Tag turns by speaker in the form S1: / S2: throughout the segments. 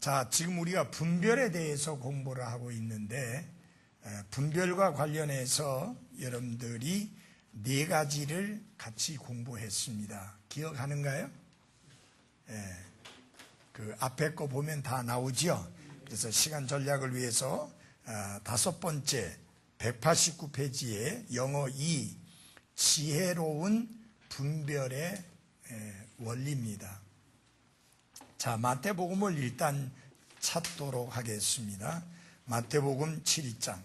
S1: 자, 지금 우리가 분별에 대해서 공부를 하고 있는데 분별과 관련해서 여러분들이 네 가지를 같이 공부했습니다. 기억하는가요? 그 앞에 거 보면 다 나오죠. 그래서 시간 전략을 위해서 5번째 189페이지에 영어 2 지혜로운 분별의 원리입니다. 자, 마태복음을 일단 찾도록 하겠습니다. 마태복음 7장.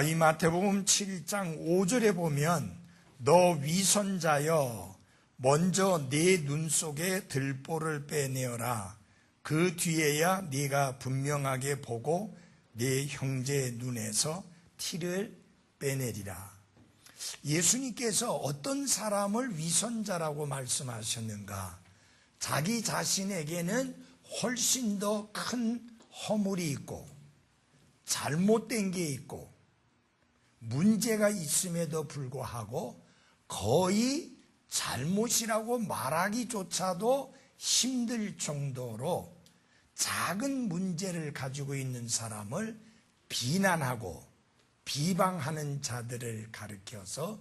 S1: 이 마태복음 7장 5절에 보면 너 위선자여 먼저 네 눈 속에 들보를 빼내어라. 그 뒤에야 네가 분명하게 보고 네 형제의 눈에서 티를 빼내리라. 예수님께서 어떤 사람을 위선자라고 말씀하셨는가? 자기 자신에게는 훨씬 더 큰 허물이 있고 잘못된 게 있고 문제가 있음에도 불구하고 거의 잘못이라고 말하기조차도 힘들 정도로 작은 문제를 가지고 있는 사람을 비난하고 비방하는 자들을 가리켜서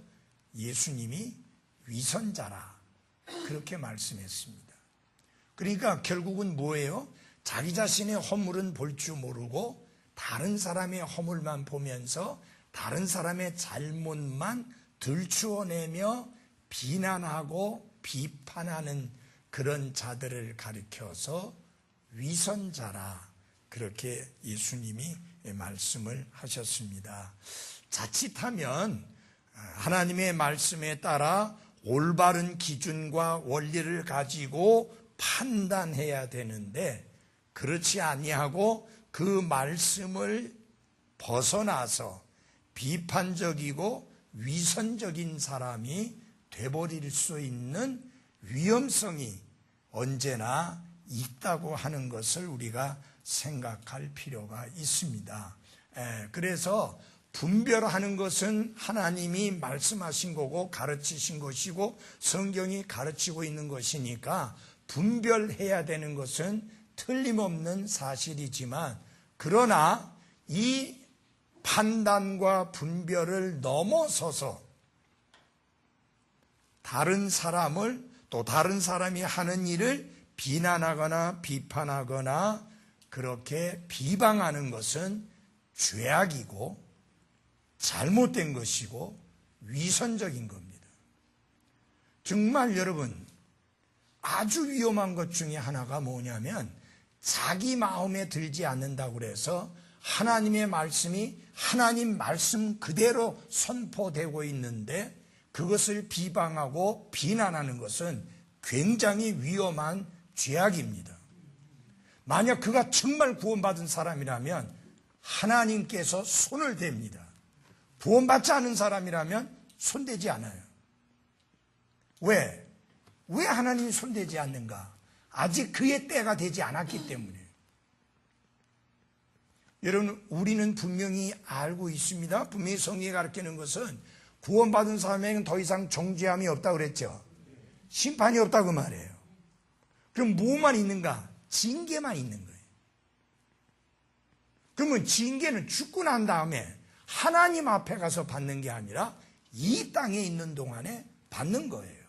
S1: 예수님이 위선자라 그렇게 말씀했습니다. 그러니까 결국은 뭐예요? 자기 자신의 허물은 볼 줄 모르고 다른 사람의 허물만 보면서 다른 사람의 잘못만 들추어내며 비난하고 비판하는 그런 자들을 가리켜서 위선자라 그렇게 예수님이 말씀을 하셨습니다. 자칫하면 하나님의 말씀에 따라 올바른 기준과 원리를 가지고 판단해야 되는데 그렇지 아니하고 그 말씀을 벗어나서 비판적이고 위선적인 사람이 돼버릴 수 있는 위험성이 언제나 있다고 하는 것을 우리가 생각할 필요가 있습니다. 그래서 분별하는 것은 하나님이 말씀하신 거고 가르치신 것이고 성경이 가르치고 있는 것이니까 분별해야 되는 것은 틀림없는 사실이지만 그러나 이 판단과 분별을 넘어서서 다른 사람을 또 다른 사람이 하는 일을 비난하거나 비판하거나 그렇게 비방하는 것은 죄악이고 잘못된 것이고 위선적인 겁니다. 정말 여러분 아주 위험한 것 중에 하나가 뭐냐면 자기 마음에 들지 않는다고 해서 하나님의 말씀이 하나님 말씀 그대로 선포되고 있는데 그것을 비방하고 비난하는 것은 굉장히 위험한 죄악입니다. 만약 그가 정말 구원받은 사람이라면 하나님께서 손을 댑니다. 구원받지 않은 사람이라면 손대지 않아요. 왜? 왜 하나님이 손대지 않는가? 아직 그의 때가 되지 않았기 때문에. 여러분 우리는 분명히 알고 있습니다. 분명히 성경이 가르치는 것은 구원받은 사람에게는 더 이상 정죄함이 없다고 그랬죠. 심판이 없다고 그 말이에요. 그럼 뭐만 있는가? 징계만 있는 거예요. 그러면 징계는 죽고 난 다음에 하나님 앞에 가서 받는 게 아니라 이 땅에 있는 동안에 받는 거예요.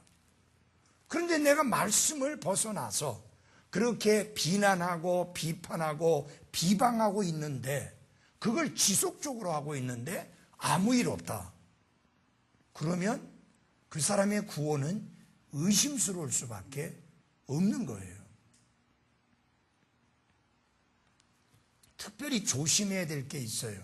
S1: 그런데 내가 말씀을 벗어나서 그렇게 비난하고 비판하고 비방하고 있는데 그걸 지속적으로 하고 있는데 아무 일 없다. 그러면 그 사람의 구원은 의심스러울 수밖에 없는 거예요. 특별히 조심해야 될 게 있어요.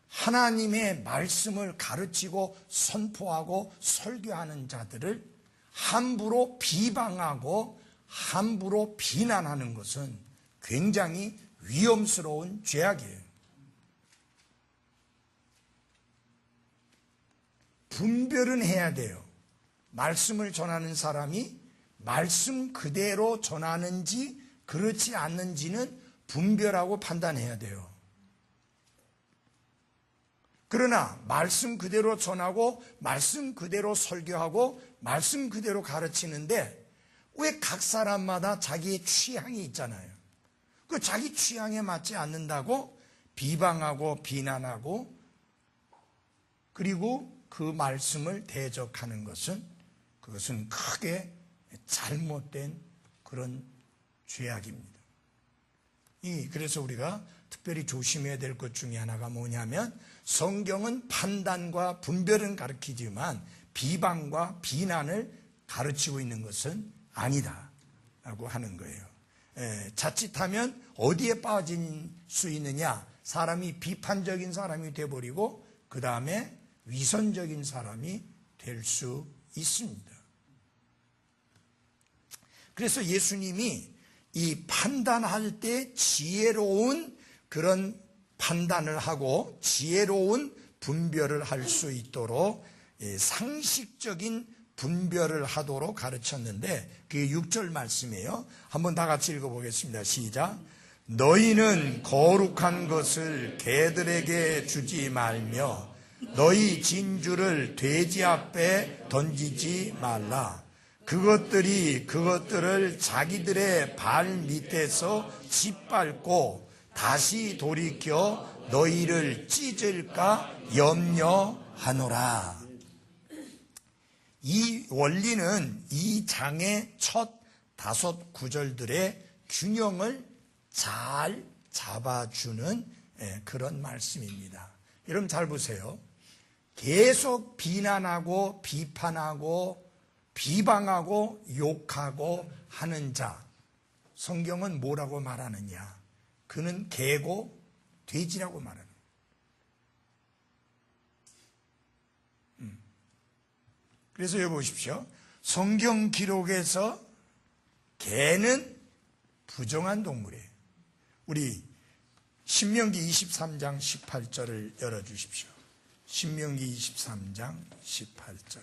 S1: 하나님의 말씀을 가르치고 선포하고 설교하는 자들을 함부로 비방하고 함부로 비난하는 것은 굉장히 위험스러운 죄악이에요. 분별은 해야 돼요. 말씀을 전하는 사람이 말씀 그대로 전하는지 그렇지 않는지는 분별하고 판단해야 돼요. 그러나 말씀 그대로 전하고 말씀 그대로 설교하고 말씀 그대로 가르치는데 왜 각 사람마다 자기의 취향이 있잖아요. 그 자기 취향에 맞지 않는다고 비방하고 비난하고 그리고 그 말씀을 대적하는 것은 그것은 크게 잘못된 그런 죄악입니다. 그래서 우리가 특별히 조심해야 될 것 중에 하나가 뭐냐면 성경은 판단과 분별은 가르치지만 비방과 비난을 가르치고 있는 것은 아니다라고 하는 거예요. 자칫하면 어디에 빠질 수 있느냐? 사람이 비판적인 사람이 되어버리고 그 다음에 위선적인 사람이 될 수 있습니다. 그래서 예수님이 이 판단할 때 지혜로운 그런 판단을 하고 지혜로운 분별을 할 수 있도록 상식적인 분별을 하도록 가르쳤는데 그게 6절 말씀이에요. 한번 다 같이 읽어보겠습니다. 시작. 너희는 거룩한 것을 개들에게 주지 말며 너희 진주를 돼지 앞에 던지지 말라. 그것들을 자기들의 발 밑에서 짓밟고 다시 돌이켜 너희를 찢을까 염려하노라. 이 원리는 이 장의 첫 5 구절들의 균형을 잘 잡아주는 그런 말씀입니다. 여러분 잘 보세요. 계속 비난하고 비판하고 비방하고 욕하고 하는 자, 성경은 뭐라고 말하느냐? 그는 개고 돼지라고 말하는 거예요. 그래서 여기 보십시오. 성경 기록에서 개는 부정한 동물이에요. 우리 신명기 23장 18절을 열어주십시오. 신명기 23장 18절.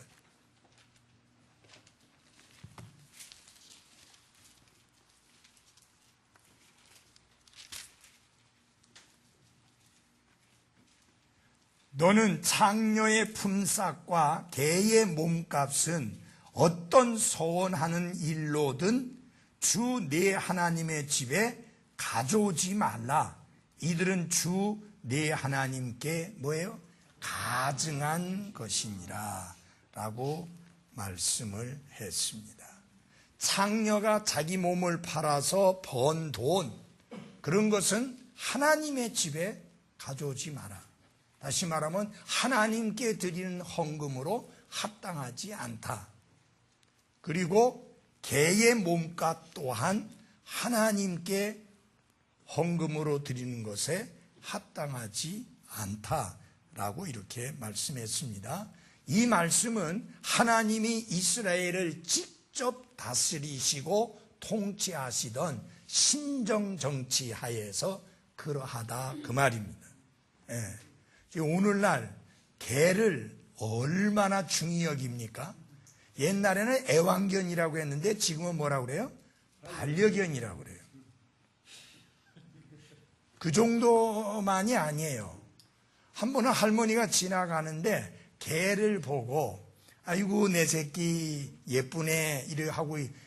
S1: 너는 창녀의 품삯과 개의 몸값은 어떤 서원하는 일로든 주 네 하나님의 집에 가져오지 말라. 이들은 주 네 하나님께 뭐예요? 가증한 것이니라 라고 말씀을 했습니다. 창녀가 자기 몸을 팔아서 번 돈, 그런 것은 하나님의 집에 가져오지 마라. 다시 말하면 하나님께 드리는 헌금으로 합당하지 않다. 그리고 개의 몸값 또한 하나님께 헌금으로 드리는 것에 합당하지 않다라고 이렇게 말씀했습니다. 이 말씀은 하나님이 이스라엘을 직접 다스리시고 통치하시던 신정정치 하에서 그러하다 그 말입니다. 오늘날 개를 얼마나 중히 여깁니까? 옛날에는 애완견이라고 했는데 지금은 뭐라고 그래요? 반려견이라고 그래요. 그 정도만이 아니에요. 한 번은 할머니가 지나가는데 개를 보고 아이고 내 새끼 예쁘네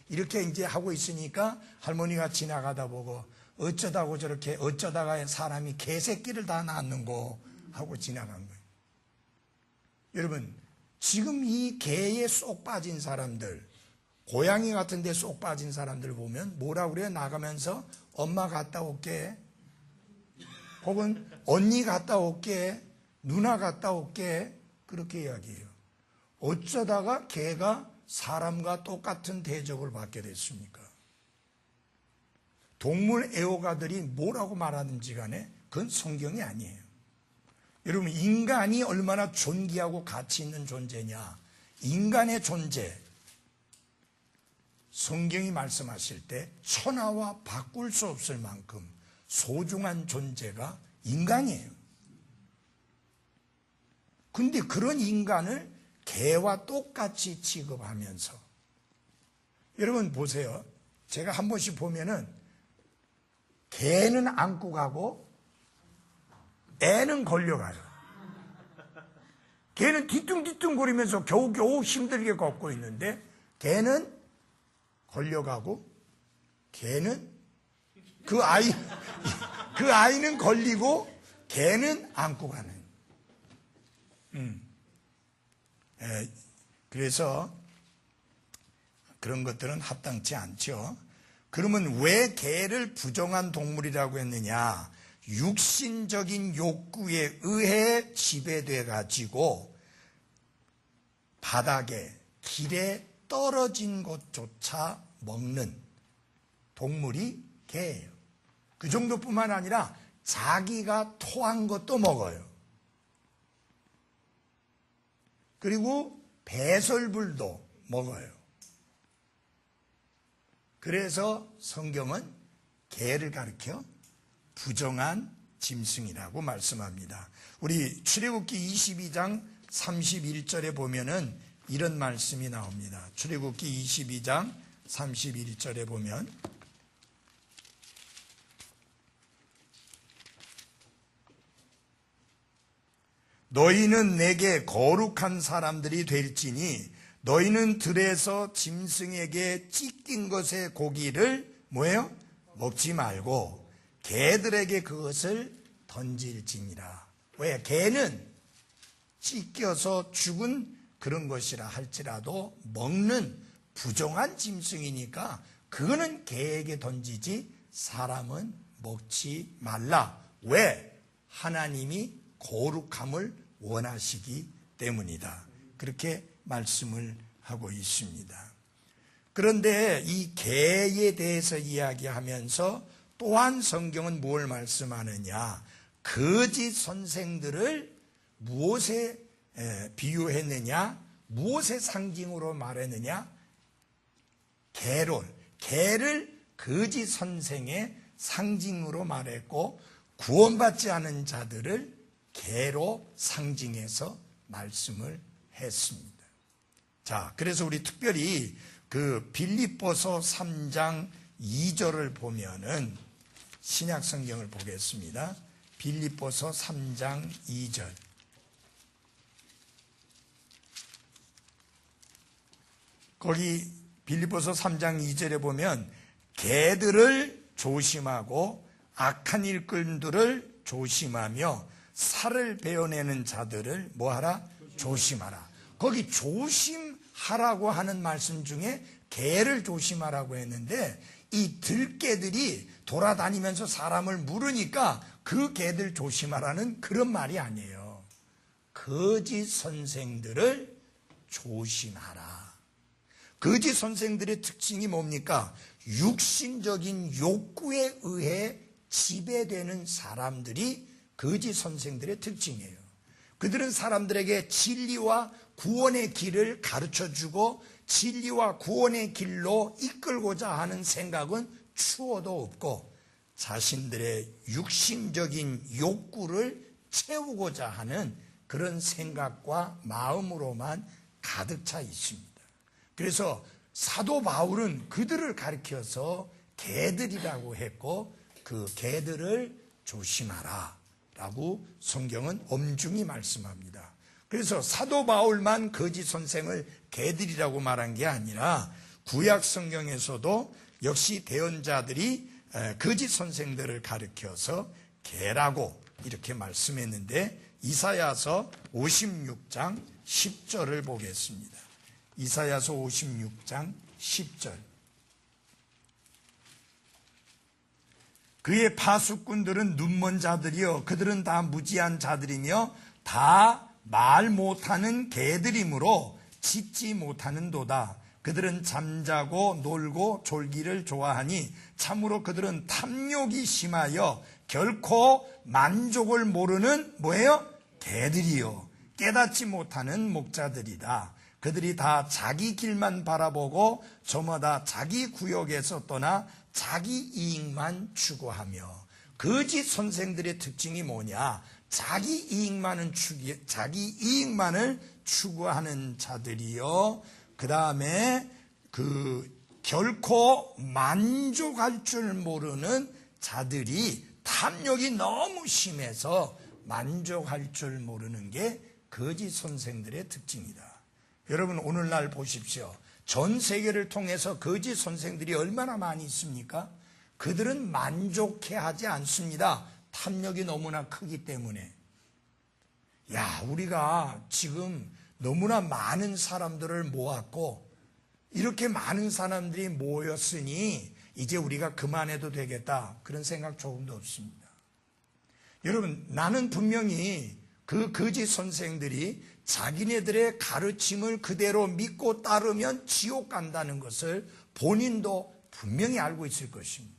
S1: 이렇게 이제 하고 있으니까 할머니가 지나가다 보고 어쩌다가 사람이 개새끼를 다 낳는고 하고 지나간 거예요. 여러분, 지금 이 개에 쏙 빠진 사람들, 고양이 같은 데 쏙 빠진 사람들 보면 뭐라고 그래요? 나가면서 엄마 갔다 올게, 혹은 언니 갔다 올게, 누나 갔다 올게, 그렇게 이야기해요. 어쩌다가 개가 사람과 똑같은 대접을 받게 됐습니까? 동물 애호가들이 뭐라고 말하는지 간에 그건 성경이 아니에요. 여러분, 인간이 얼마나 존귀하고 가치 있는 존재냐. 인간의 존재, 성경이 말씀하실 때 천하와 바꿀 수 없을 만큼 소중한 존재가 인간이에요. 근데 그런 인간을 개와 똑같이 취급하면서, 여러분 보세요. 제가 한 번씩 보면은 개는 안고 가고 애는 걸려가요. 개는 뒤뚱뒤뚱거리면서 겨우겨우 힘들게 걷고 있는데 개는 걸려가고 개는 그 아이는 걸리고 개는 안고 가는. 그래서 그런 것들은 합당치 않죠. 그러면 왜 개를 부정한 동물이라고 했느냐? 육신적인 욕구에 의해 지배돼 가지고 바닥에 길에 떨어진 것조차 먹는 동물이 개예요. 그 정도뿐만 아니라 자기가 토한 것도 먹어요. 그리고 배설물도 먹어요. 그래서 성경은 개를 가리켜 부정한 짐승이라고 말씀합니다. 우리 출애굽기 22장 31절에 보면은 이런 말씀이 나옵니다. 출애굽기 22장 31절에 보면 너희는 내게 거룩한 사람들이 될지니 너희는 들에서 짐승에게 찢긴 것의 고기를 뭐예요? 먹지 말고 개들에게 그것을 던질지니라. 왜? 개는 찢겨서 죽은 그런 것이라 할지라도 먹는 부정한 짐승이니까 그거는 개에게 던지지 사람은 먹지 말라. 왜? 하나님이 거룩함을 원하시기 때문이다. 그렇게 말씀을 하고 있습니다. 그런데 이 개에 대해서 이야기하면서 또한 성경은 뭘 말씀하느냐? 거짓 선생들을 무엇에 비유했느냐? 무엇의 상징으로 말했느냐? 개를 거짓 선생의 상징으로 말했고 구원받지 않은 자들을 개로 상징해서 말씀을 했습니다. 자, 그래서 우리 특별히 그 빌립보서 3장 2절을 보면은 신약 성경을 보겠습니다. 빌립보서 3장 2절. 거기 빌립보서 3장 2절에 보면 개들을 조심하고 악한 일꾼들을 조심하며 살을 베어내는 자들을 뭐하라? 조심하라. 거기 조심하라고 하는 말씀 중에 개를 조심하라고 했는데 이 들개들이 돌아다니면서 사람을 물으니까 그 개들 조심하라는 그런 말이 아니에요. 거짓 선생들을 조심하라. 거짓 선생들의 특징이 뭡니까? 육신적인 욕구에 의해 지배되는 사람들이 거짓 선생들의 특징이에요. 그들은 사람들에게 진리와 구원의 길을 가르쳐주고 진리와 구원의 길로 이끌고자 하는 생각은 추호도 없고 자신들의 육신적인 욕구를 채우고자 하는 그런 생각과 마음으로만 가득 차 있습니다. 그래서 사도 바울은 그들을 가리켜서 개들이라고 했고 그 개들을 조심하라 라고 성경은 엄중히 말씀합니다. 그래서 사도 바울만 거짓 선생을 개들이라고 말한 게 아니라 구약 성경에서도 역시 대언자들이 거짓 선생들을 가리켜서 개라고 이렇게 말씀했는데 이사야서 56장 10절을 보겠습니다. 이사야서 56장 10절. 그의 파수꾼들은 눈먼 자들이요 그들은 다 무지한 자들이며 다 말 못하는 개들이므로 짖지 못하는도다. 그들은 잠자고 놀고 졸기를 좋아하니 참으로 그들은 탐욕이 심하여 결코 만족을 모르는 뭐예요? 개들이요 깨닫지 못하는 목자들이다. 그들이 다 자기 길만 바라보고 저마다 자기 구역에서 떠나 자기 이익만 추구하며. 거짓 선생들의 특징이 뭐냐? 자기 이익만을 추구하는 자들이요. 그 다음에 결코 만족할 줄 모르는 자들이 탐욕이 너무 심해서 만족할 줄 모르는 게 거짓 선생들의 특징이다. 여러분 오늘날 보십시오. 전 세계를 통해서 거짓 선생들이 얼마나 많이 있습니까? 그들은 만족해하지 않습니다. 탐욕이 너무나 크기 때문에. 야, 우리가 지금 너무나 많은 사람들을 모았고 이렇게 많은 사람들이 모였으니 이제 우리가 그만해도 되겠다. 그런 생각 조금도 없습니다. 여러분, 나는 분명히 그 거짓 선생들이 자기네들의 가르침을 그대로 믿고 따르면 지옥 간다는 것을 본인도 분명히 알고 있을 것입니다.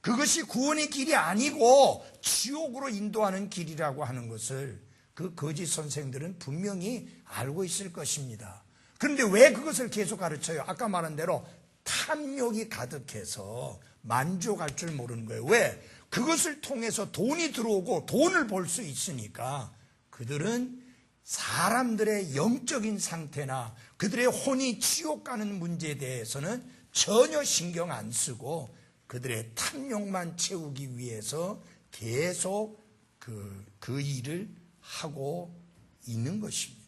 S1: 그것이 구원의 길이 아니고 지옥으로 인도하는 길이라고 하는 것을 그 거짓 선생들은 분명히 알고 있을 것입니다. 그런데 왜 그것을 계속 가르쳐요? 아까 말한 대로 탐욕이 가득해서 만족할 줄 모르는 거예요. 왜? 그것을 통해서 돈이 들어오고 돈을 벌 수 있으니까 그들은 사람들의 영적인 상태나 그들의 혼이 지옥 가는 문제에 대해서는 전혀 신경 안 쓰고 그들의 탐욕만 채우기 위해서 계속 그 일을 하고 있는 것입니다.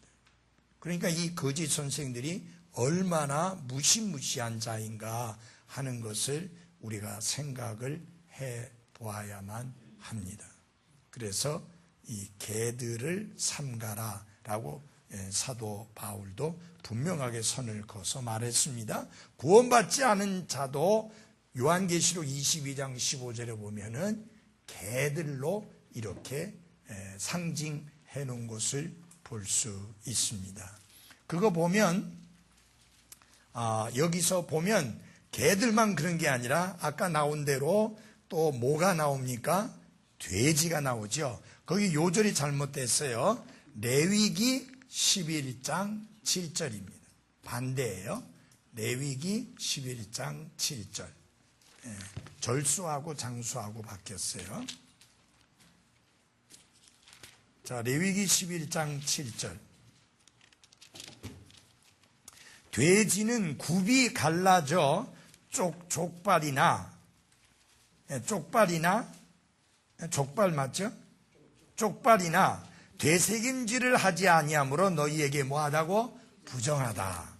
S1: 그러니까 이 거짓 선생들이 얼마나 무시무시한 자인가 하는 것을 우리가 생각을 해 보아야만 합니다. 그래서 이 개들을 삼가라라고 사도 바울도 분명하게 선을 그어서 말했습니다. 구원받지 않은 자도 요한계시록 22장 15절에 보면은 개들로 이렇게 상징해 놓은 것을 볼 수 있습니다. 그거 보면 여기서 보면 개들만 그런 게 아니라 아까 나온 대로 또 뭐가 나옵니까? 돼지가 나오죠. 거기 요절이 잘못됐어요. 레위기 11장 7절입니다. 반대예요. 레위기 11장 7절. 절수하고 장수하고 바뀌었어요. 자, 레위기 11장 7절. 돼지는 굽이 갈라져 족발 맞죠? 쪽발이나 되새김질을 하지 아니하므로 너희에게 뭐하다고? 부정하다.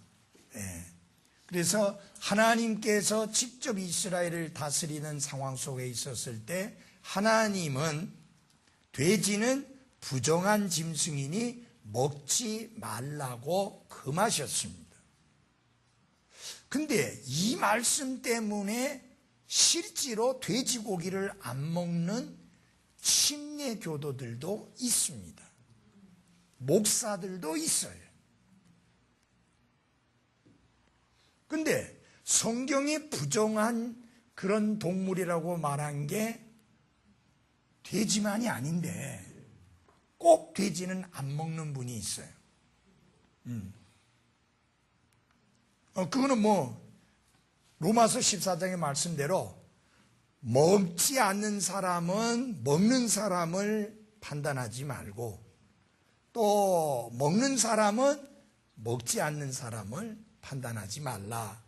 S1: 그래서 하나님께서 직접 이스라엘을 다스리는 상황 속에 있었을 때 하나님은 돼지는 부정한 짐승이니 먹지 말라고 금하셨습니다. 근데 이 말씀 때문에 실제로 돼지고기를 안 먹는 침례 교도들도 있습니다. 목사들도 있어요. 근데 성경이 부정한 그런 동물이라고 말한 게 돼지만이 아닌데 꼭 돼지는 안 먹는 분이 있어요. 그거는 로마서 14장의 말씀대로 먹지 않는 사람은 먹는 사람을 판단하지 말고 또 먹는 사람은 먹지 않는 사람을 판단하지 말라.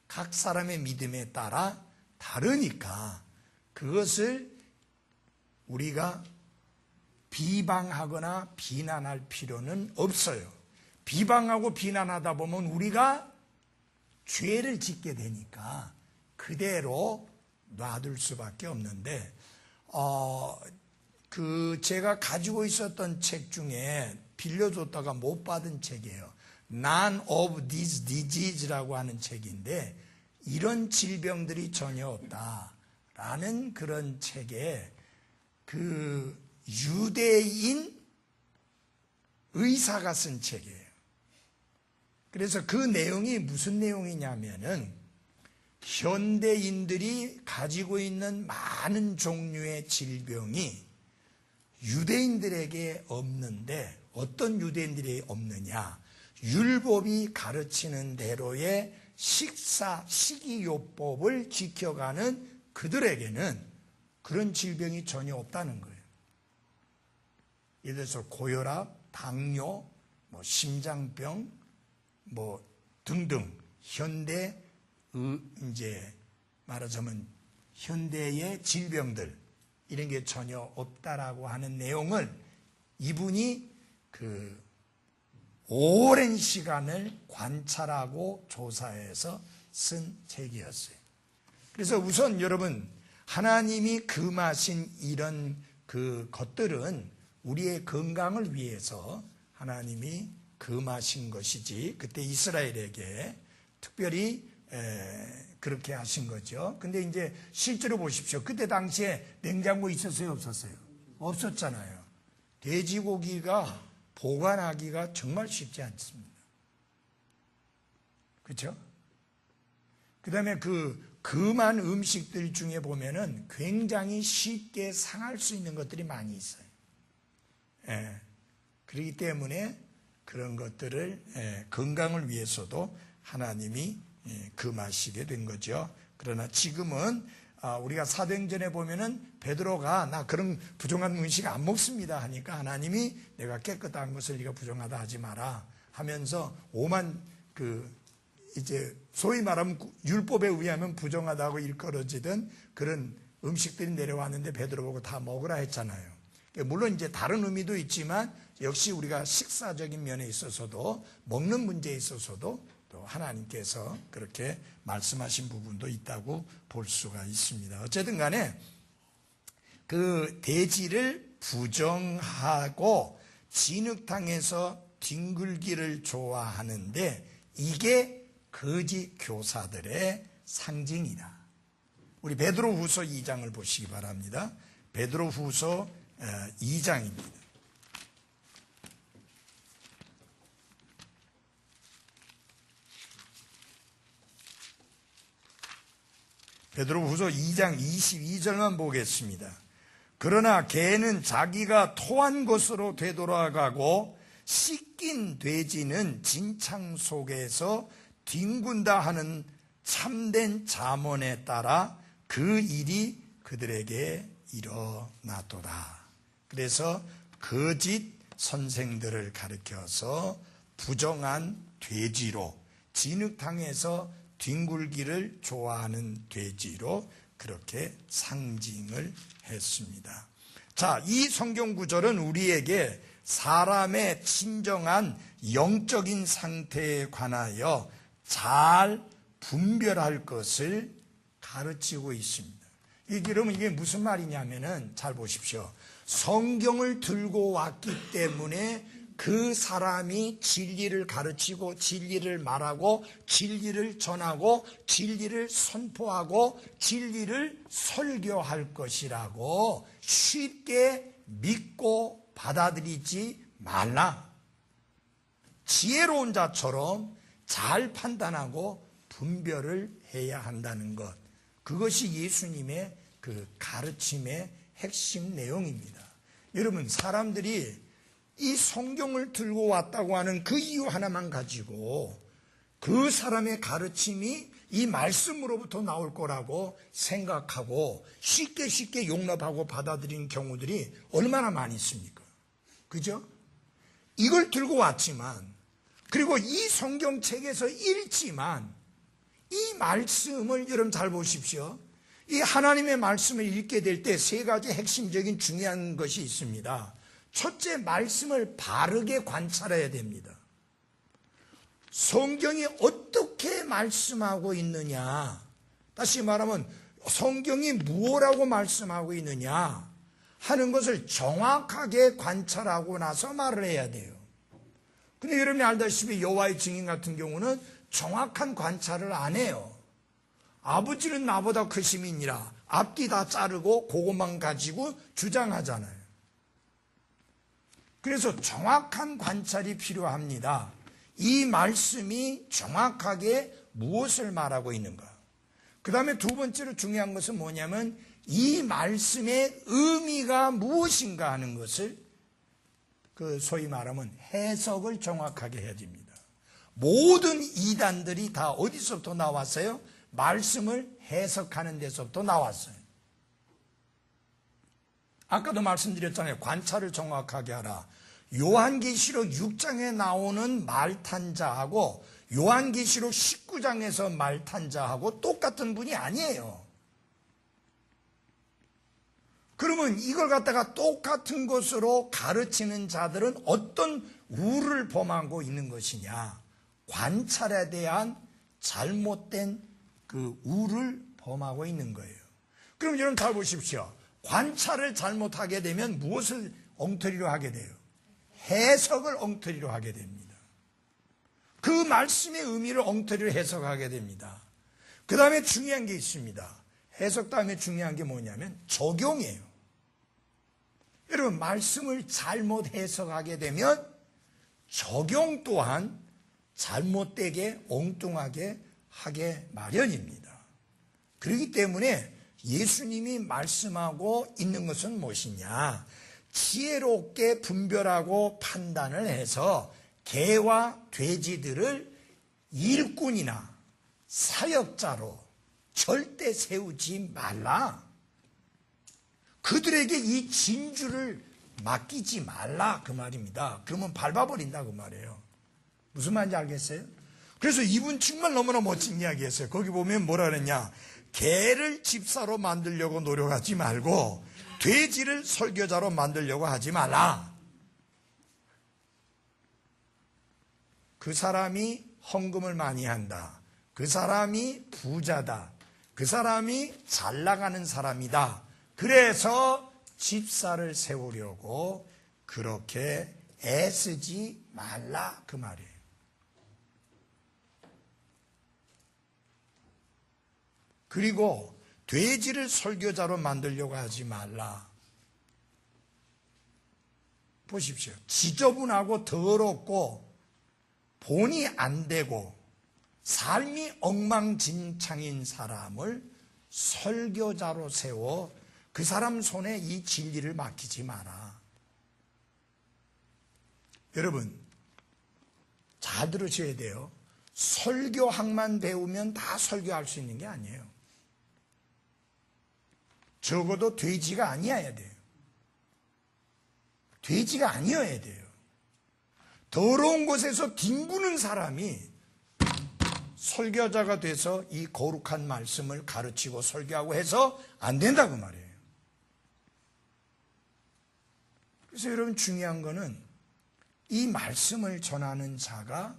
S1: 각 사람의 믿음에 따라 다르니까 그것을 우리가 비방하거나 비난할 필요는 없어요. 비방하고 비난하다 보면 우리가 죄를 짓게 되니까 그대로 놔둘 수밖에 없는데 제가 가지고 있었던 책 중에 빌려줬다가 못 받은 책이에요. None of these diseases라고 하는 책인데 이런 질병들이 전혀 없다라는 그런 책에 그 유대인 의사가 쓴 책이에요. 그래서 그 내용이 무슨 내용이냐면은 현대인들이 가지고 있는 많은 종류의 질병이 유대인들에게 없는데 어떤 유대인들이 없느냐? 율법이 가르치는 대로의 식이요법을 지켜가는 그들에게는 그런 질병이 전혀 없다는 거예요. 예를 들어서 고혈압, 당뇨, 심장병, 등등 이제 말하자면 현대의 질병들 이런 게 전혀 없다라고 하는 내용을 이분이 그 오랜 시간을 관찰하고 조사해서 쓴 책이었어요. 그래서 우선 여러분, 하나님이 금하신 이런 그 것들은 우리의 건강을 위해서 하나님이 금하신 것이지, 그때 이스라엘에게 특별히 그렇게 하신 거죠. 근데 이제 실제로 보십시오. 그때 당시에 냉장고 있었어요, 없었어요? 없었잖아요. 돼지고기가 보관하기가 정말 쉽지 않습니다. 그렇죠? 그 다음에 그 금한 음식들 중에 보면은 굉장히 쉽게 상할 수 있는 것들이 많이 있어요. 그렇기 때문에 그런 것들을 건강을 위해서도 하나님이 금하시게 된 거죠. 그러나 지금은 우리가 사도행전에 보면은 베드로가 나 그런 부정한 음식 안 먹습니다 하니까 하나님이 내가 깨끗한 것을 네가 부정하다 하지 마라 하면서 오만 이제 소위 말하면 율법에 의하면 부정하다고 일컬어지던 그런 음식들이 내려왔는데 베드로 보고 다 먹으라 했잖아요. 물론 이제 다른 의미도 있지만 역시 우리가 식사적인 면에 있어서도 먹는 문제에 있어서도 또 하나님께서 그렇게 말씀하신 부분도 있다고 볼 수가 있습니다. 어쨌든 간에 그 돼지를 부정하고 진흙탕에서 뒹굴기를 좋아하는데 이게 거짓 교사들의 상징이다. 우리 베드로후서 2장을 보시기 바랍니다. 베드로후서 2장입니다. 베드로후서 2장 22절만 보겠습니다. 그러나 개는 자기가 토한 것으로 되돌아가고 씻긴 돼지는 진창 속에서 뒹군다 하는 참된 잠언에 따라 그 일이 그들에게 일어나도다. 그래서 거짓 선생들을 가리켜서 부정한 돼지로, 진흙탕에서 뒹굴기를 좋아하는 돼지로 그렇게 상징을 했습니다. 자, 이 성경 구절은 우리에게 사람의 진정한 영적인 상태에 관하여 잘 분별할 것을 가르치고 있습니다. 여러분, 이게 무슨 말이냐면은 잘 보십시오. 성경을 들고 왔기 때문에 그 사람이 진리를 가르치고 진리를 말하고 진리를 전하고 진리를 선포하고 진리를 설교할 것이라고 쉽게 믿고 받아들이지 말라. 지혜로운 자처럼 잘 판단하고 분별을 해야 한다는 것. 그것이 예수님의 그 가르침의 핵심 내용입니다. 여러분, 사람들이 이 성경을 들고 왔다고 하는 그 이유 하나만 가지고 그 사람의 가르침이 이 말씀으로부터 나올 거라고 생각하고 쉽게 용납하고 받아들이는 경우들이 얼마나 많이 있습니까? 그죠? 이걸 들고 왔지만, 그리고 이 성경책에서 읽지만 이 말씀을 여러분 잘 보십시오. 이 하나님의 말씀을 읽게 될 때 세 가지 핵심적인 중요한 것이 있습니다. 첫째, 말씀을 바르게 관찰해야 됩니다. 성경이 어떻게 말씀하고 있느냐, 다시 말하면 성경이 무엇라고 말씀하고 있느냐 하는 것을 정확하게 관찰하고 나서 말을 해야 돼요. 근데 여러분이 알다시피 여호와의 증인 같은 경우는 정확한 관찰을 안 해요. 아버지는 나보다 크심이니라 앞뒤 다 자르고 그것만 가지고 주장하잖아요. 그래서 정확한 관찰이 필요합니다. 이 말씀이 정확하게 무엇을 말하고 있는가. 그 다음에 두 번째로 중요한 것은 뭐냐면 이 말씀의 의미가 무엇인가 하는 것을 소위 말하면 해석을 정확하게 해야 됩니다. 모든 이단들이 다 어디서부터 나왔어요? 말씀을 해석하는 데서부터 나왔어요. 아까도 말씀드렸잖아요. 관찰을 정확하게 하라. 요한계시록 6장에 나오는 말탄자하고 요한계시록 19장에서 말탄자하고 똑같은 분이 아니에요. 그러면 이걸 갖다가 똑같은 것으로 가르치는 자들은 어떤 우를 범하고 있는 것이냐? 관찰에 대한 잘못된 그 우를 범하고 있는 거예요. 그럼 여러분 잘 보십시오. 관찰을 잘못하게 되면 무엇을 엉터리로 하게 돼요? 해석을 엉터리로 하게 됩니다. 그 말씀의 의미를 엉터리로 해석하게 됩니다. 그 다음에 중요한 게 있습니다. 해석 다음에 중요한 게 뭐냐면 적용이에요. 여러분, 말씀을 잘못 해석하게 되면 적용 또한 잘못되게 엉뚱하게 하게 마련입니다. 그렇기 때문에 예수님이 말씀하고 있는 것은 무엇이냐? 지혜롭게 분별하고 판단을 해서 개와 돼지들을 일꾼이나 사역자로 절대 세우지 말라. 그들에게 이 진주를 맡기지 말라 그 말입니다. 그러면 밟아버린다 그 말이에요. 무슨 말인지 알겠어요? 그래서 이분 정말 너무나 멋진 이야기 했어요. 거기 보면 뭐라 그랬냐? 개를 집사로 만들려고 노력하지 말고 돼지를 설교자로 만들려고 하지 말라. 그 사람이 헌금을 많이 한다. 그 사람이 부자다. 그 사람이 잘 나가는 사람이다. 그래서 집사를 세우려고 그렇게 애쓰지 말라 그 말이에요. 그리고 돼지를 설교자로 만들려고 하지 말라. 보십시오. 지저분하고 더럽고 본이 안 되고 삶이 엉망진창인 사람을 설교자로 세워 그 사람 손에 이 진리를 맡기지 마라. 여러분, 잘 들으셔야 돼요. 설교학만 배우면 다 설교할 수 있는 게 아니에요. 적어도 돼지가 아니어야 돼요. 돼지가 아니어야 돼요. 더러운 곳에서 뒹구는 사람이 설교자가 돼서 이 거룩한 말씀을 가르치고 설교하고 해서 안 된다 그 말이에요. 그래서 여러분 중요한 거는 이 말씀을 전하는 자가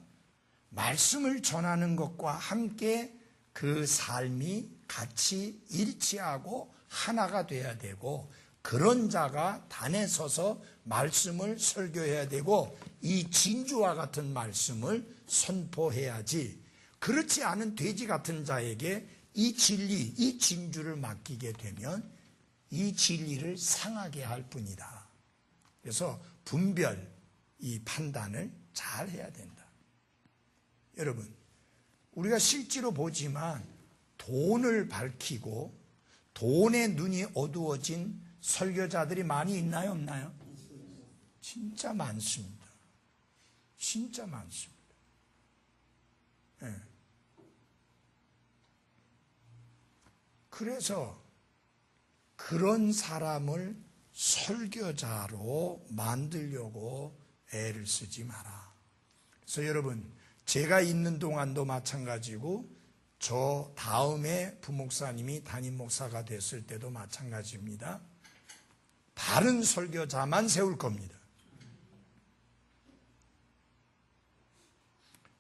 S1: 말씀을 전하는 것과 함께 그 삶이 같이 일치하고 하나가 돼야 되고 그런 자가 단에 서서 말씀을 설교해야 되고 이 진주와 같은 말씀을 선포해야지 그렇지 않은 돼지 같은 자에게 이 진리, 이 진주를 맡기게 되면 이 진리를 상하게 할 뿐이다. 그래서 분별, 이 판단을 잘 해야 된다. 여러분, 우리가 실제로 보지만 돈을 밝히고 돈에 눈이 어두워진 설교자들이 많이 있나요, 없나요? 진짜 많습니다. 진짜 많습니다. 네. 그래서 그런 사람을 설교자로 만들려고 애를 쓰지 마라. 그래서 여러분, 제가 있는 동안도 마찬가지고 저 다음에 부목사님이 담임 목사가 됐을 때도 마찬가지입니다. 다른 설교자만 세울 겁니다.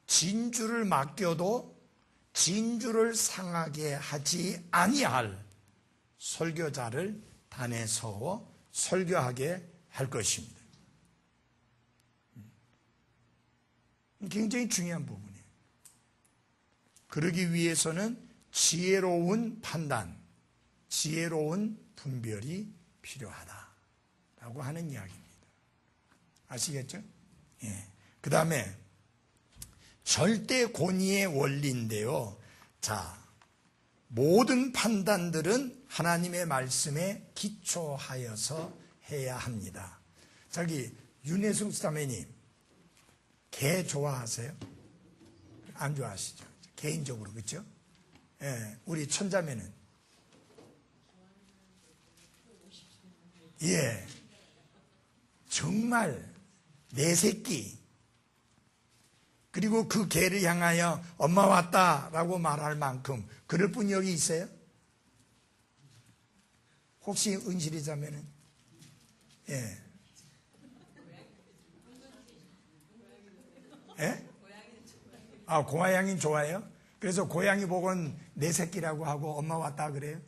S1: 진주를 맡겨도 진주를 상하게 하지 아니할 설교자를 단에 서워 설교하게 할 것입니다. 굉장히 중요한 부분이에요. 그러기 위해서는 지혜로운 판단, 지혜로운 분별이 필요하다라고 하는 이야기입니다. 아시겠죠? 예. 그 다음에 절대 권위의 원리인데요. 자, 모든 판단들은 하나님의 말씀에 기초하여서 해야 합니다. 저기 윤혜숙 사모님, 개 좋아하세요? 안 좋아하시죠? 개인적으로, 그렇죠? 예, 우리 천자매는 예, 정말 내 새끼 그리고 그 개를 향하여 엄마 왔다라고 말할 만큼 그럴 분이 여기 있어요? 혹시 은실이 자매는? 예. 예? 아, 고양이 좋아해요? 그래서 고양이 복은 내 새끼라고 하고 엄마 왔다 그래요?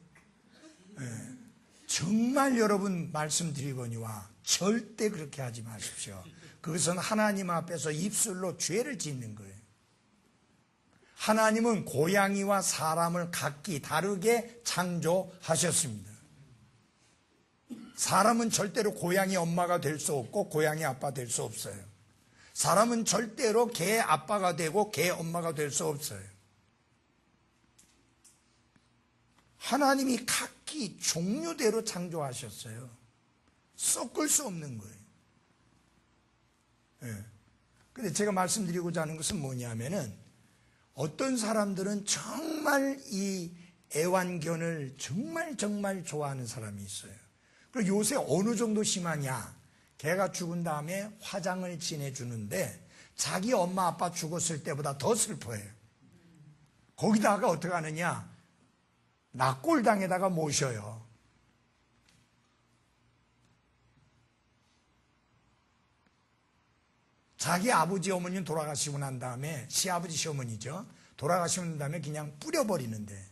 S1: 예. 정말 여러분 말씀드리거니와 절대 그렇게 하지 마십시오. 그것은 하나님 앞에서 입술로 죄를 짓는 거예요. 하나님은 고양이와 사람을 각기 다르게 창조하셨습니다. 사람은 절대로 고양이 엄마가 될 수 없고 고양이 아빠 될 수 없어요. 사람은 절대로 개 아빠가 되고 개 엄마가 될 수 없어요. 하나님이 각기 종류대로 창조하셨어요. 섞을 수 없는 거예요. 예. 근데 제가 말씀드리고자 하는 것은 뭐냐면은 어떤 사람들은 정말 이 애완견을 정말 좋아하는 사람이 있어요. 그리고 요새 어느 정도 심하냐? 개가 죽은 다음에 화장을 지내주는데 자기 엄마 아빠 죽었을 때보다 더 슬퍼해요. 거기다가 어떻게 하느냐? 낙골당에다가 모셔요. 자기 아버지 어머니는 돌아가시고 난 다음에 시아버지 시어머니죠. 돌아가시고 난 다음에 그냥 뿌려버리는데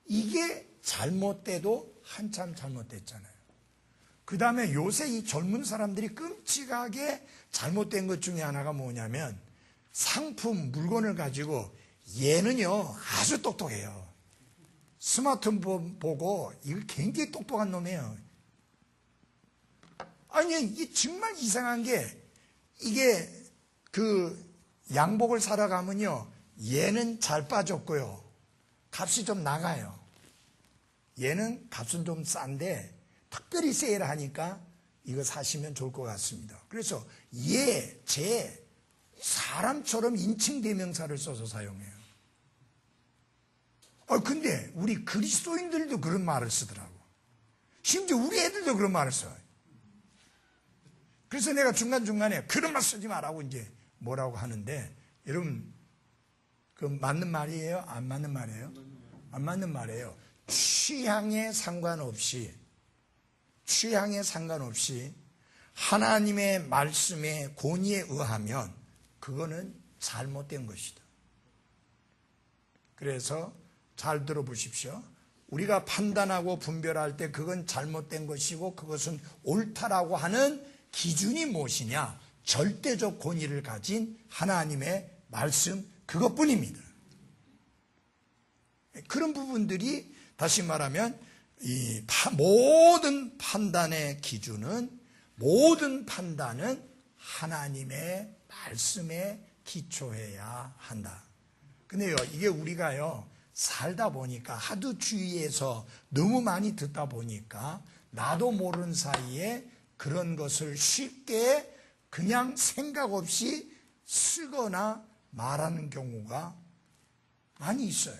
S1: 이게 잘못돼도 한참 잘못됐잖아요. 그 다음에 요새 이 젊은 사람들이 끔찍하게 잘못된 것 중에 하나가 뭐냐면 상품, 물건을 가지고 얘는요 아주 똑똑해요. 스마트폰 보고 이거 굉장히 똑똑한 놈이에요. 아니 이게 정말 이상한 게 이게 그 양복을 사러 가면요 얘는 잘 빠졌고요 값이 좀 나가요. 얘는 값은 좀 싼데 특별히 세일하니까 이거 사시면 좋을 것 같습니다. 그래서 얘, 쟤 사람처럼 인칭 대명사를 써서 사용해요. 근데 우리 그리스도인들도 그런 말을 쓰더라고. 심지어 우리 애들도 그런 말을 써요. 그래서 내가 중간중간에 그런 말 쓰지 말라고 이제 뭐라고 하는데 여러분 그 맞는 말이에요? 안 맞는 말이에요? 안 맞는 말이에요. 취향에 상관없이 하나님의 말씀에 권위에 의하면 그거는 잘못된 것이다. 그래서 잘 들어보십시오. 우리가 판단하고 분별할 때 그건 잘못된 것이고 그것은 옳다라고 하는 기준이 무엇이냐? 절대적 권위를 가진 하나님의 말씀 그것뿐입니다. 그런 부분들이 다시 말하면 이 모든 판단의 기준은 모든 판단은 하나님의 말씀에 기초해야 한다. 근데요 이게 우리가요 살다 보니까 하도 주위에서 너무 많이 듣다 보니까 나도 모르는 사이에 그런 것을 쉽게 그냥 생각 없이 쓰거나 말하는 경우가 많이 있어요.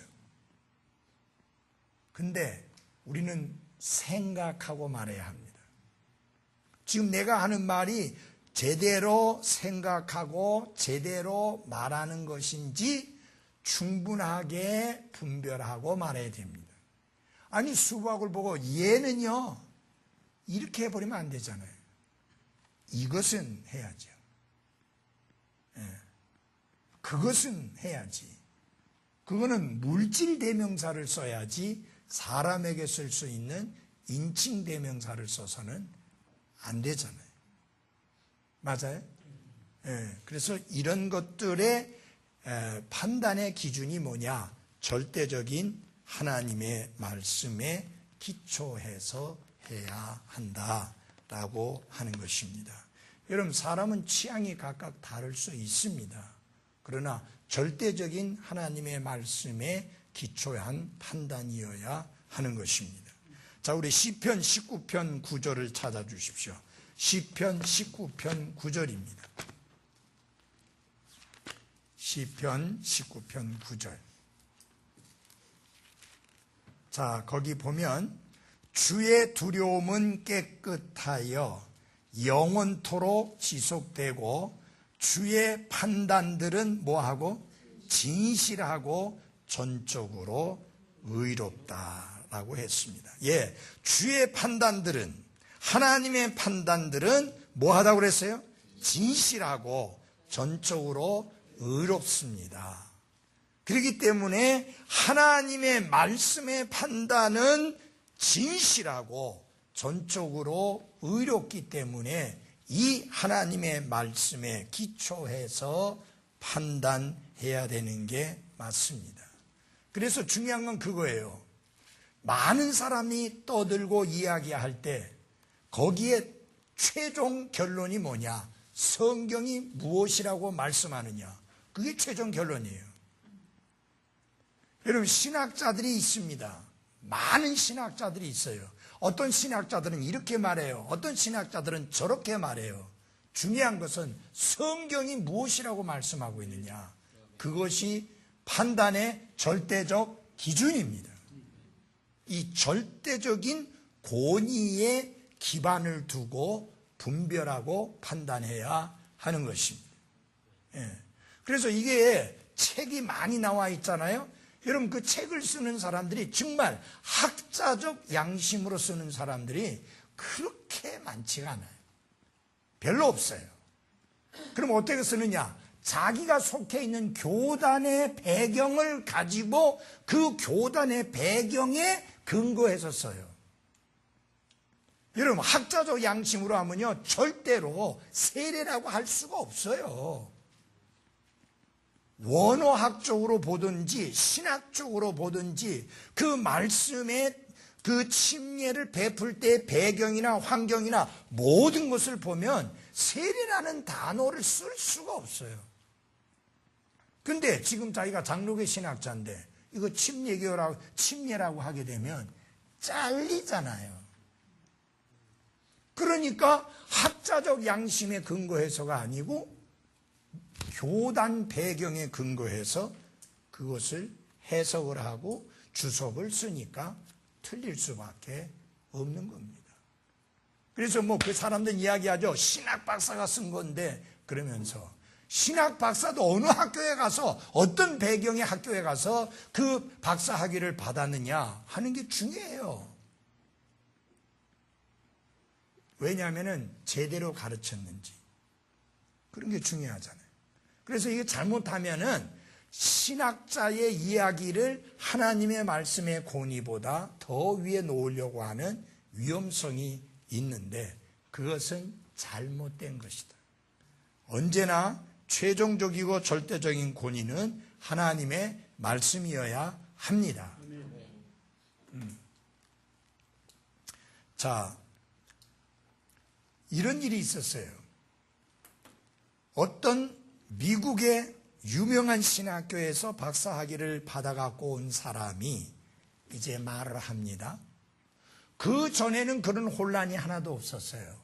S1: 근데 우리는 생각하고 말해야 합니다. 지금 내가 하는 말이 제대로 생각하고 제대로 말하는 것인지 충분하게 분별하고 말해야 됩니다. 아니 수박을 보고 얘는요 이렇게 해버리면 안 되잖아요. 이것은 해야죠. 그것은 해야지. 그거는 물질 대명사를 써야지 사람에게 쓸 수 있는 인칭 대명사를 써서는 안 되잖아요. 맞아요? 그래서 이런 것들의 판단의 기준이 뭐냐? 절대적인 하나님의 말씀에 기초해서 해야 한다라고 하는 것입니다. 여러분 사람은 취향이 각각 다를 수 있습니다. 그러나 절대적인 하나님의 말씀에 기초한 판단이어야 하는 것입니다. 자, 우리 시편 19편 9절을 찾아주십시오. 시편 19편 9절입니다. 시편 19편 9절. 자, 거기 보면 주의 두려움은 깨끗하여 영원토록 지속되고 주의 판단들은 뭐하고? 진실하고 전적으로 의롭다라고 라고 했습니다. 예, 주의 판단들은, 하나님의 판단들은 뭐 하다고 그랬어요? 진실하고 전적으로 의롭습니다. 그렇기 때문에 하나님의 말씀의 판단은 진실하고 전적으로 의롭기 때문에 이 하나님의 말씀에 기초해서 판단해야 되는 게 맞습니다. 그래서 중요한 건 그거예요. 많은 사람이 떠들고 이야기할 때 거기에 최종 결론이 뭐냐? 성경이 무엇이라고 말씀하느냐? 그게 최종 결론이에요. 여러분, 신학자들이 있습니다. 많은 신학자들이 있어요. 어떤 신학자들은 이렇게 말해요. 어떤 신학자들은 저렇게 말해요. 중요한 것은 성경이 무엇이라고 말씀하고 있느냐. 그것이 판단의 절대적 기준입니다. 이 절대적인 권위에 기반을 두고 분별하고 판단해야 하는 것입니다. 예. 그래서 이게 책이 많이 나와 있잖아요. 여러분, 그 책을 쓰는 사람들이 정말 학자적 양심으로 쓰는 사람들이 그렇게 많지가 않아요. 별로 없어요. 그럼 어떻게 쓰느냐? 자기가 속해 있는 교단의 배경을 가지고 그 교단의 배경에 근거해서 써요. 여러분, 학자적 양심으로 하면요, 절대로 세례라고 할 수가 없어요. 원어학적으로 보든지 신학적으로 보든지 그 말씀의 그 침례를 베풀 때의 배경이나 환경이나 모든 것을 보면 세례라는 단어를 쓸 수가 없어요. 근데 지금 자기가 장로교 신학자인데 이거 침례라고 하게 되면 잘리잖아요. 그러니까 학자적 양심에 근거해서가 아니고 교단 배경에 근거해서 그것을 해석을 하고 주석을 쓰니까 틀릴 수밖에 없는 겁니다. 그래서 뭐 그 사람들은 이야기하죠. 신학 박사가 쓴 건데 그러면서 신학 박사도 어느 학교에 가서 어떤 배경의 학교에 가서 그 박사 학위를 받았느냐 하는 게 중요해요. 왜냐하면 제대로 가르쳤는지 그런 게 중요하잖아요. 그래서 이게 잘못하면은 신학자의 이야기를 하나님의 말씀의 권위보다 더 위에 놓으려고 하는 위험성이 있는데 그것은 잘못된 것이다. 언제나 최종적이고 절대적인 권위는 하나님의 말씀이어야 합니다. 자, 이런 일이 있었어요. 어떤 미국의 유명한 신학교에서 박사학위를 받아갖고 온 사람이 이제 말을 합니다. 그 전에는 그런 혼란이 하나도 없었어요.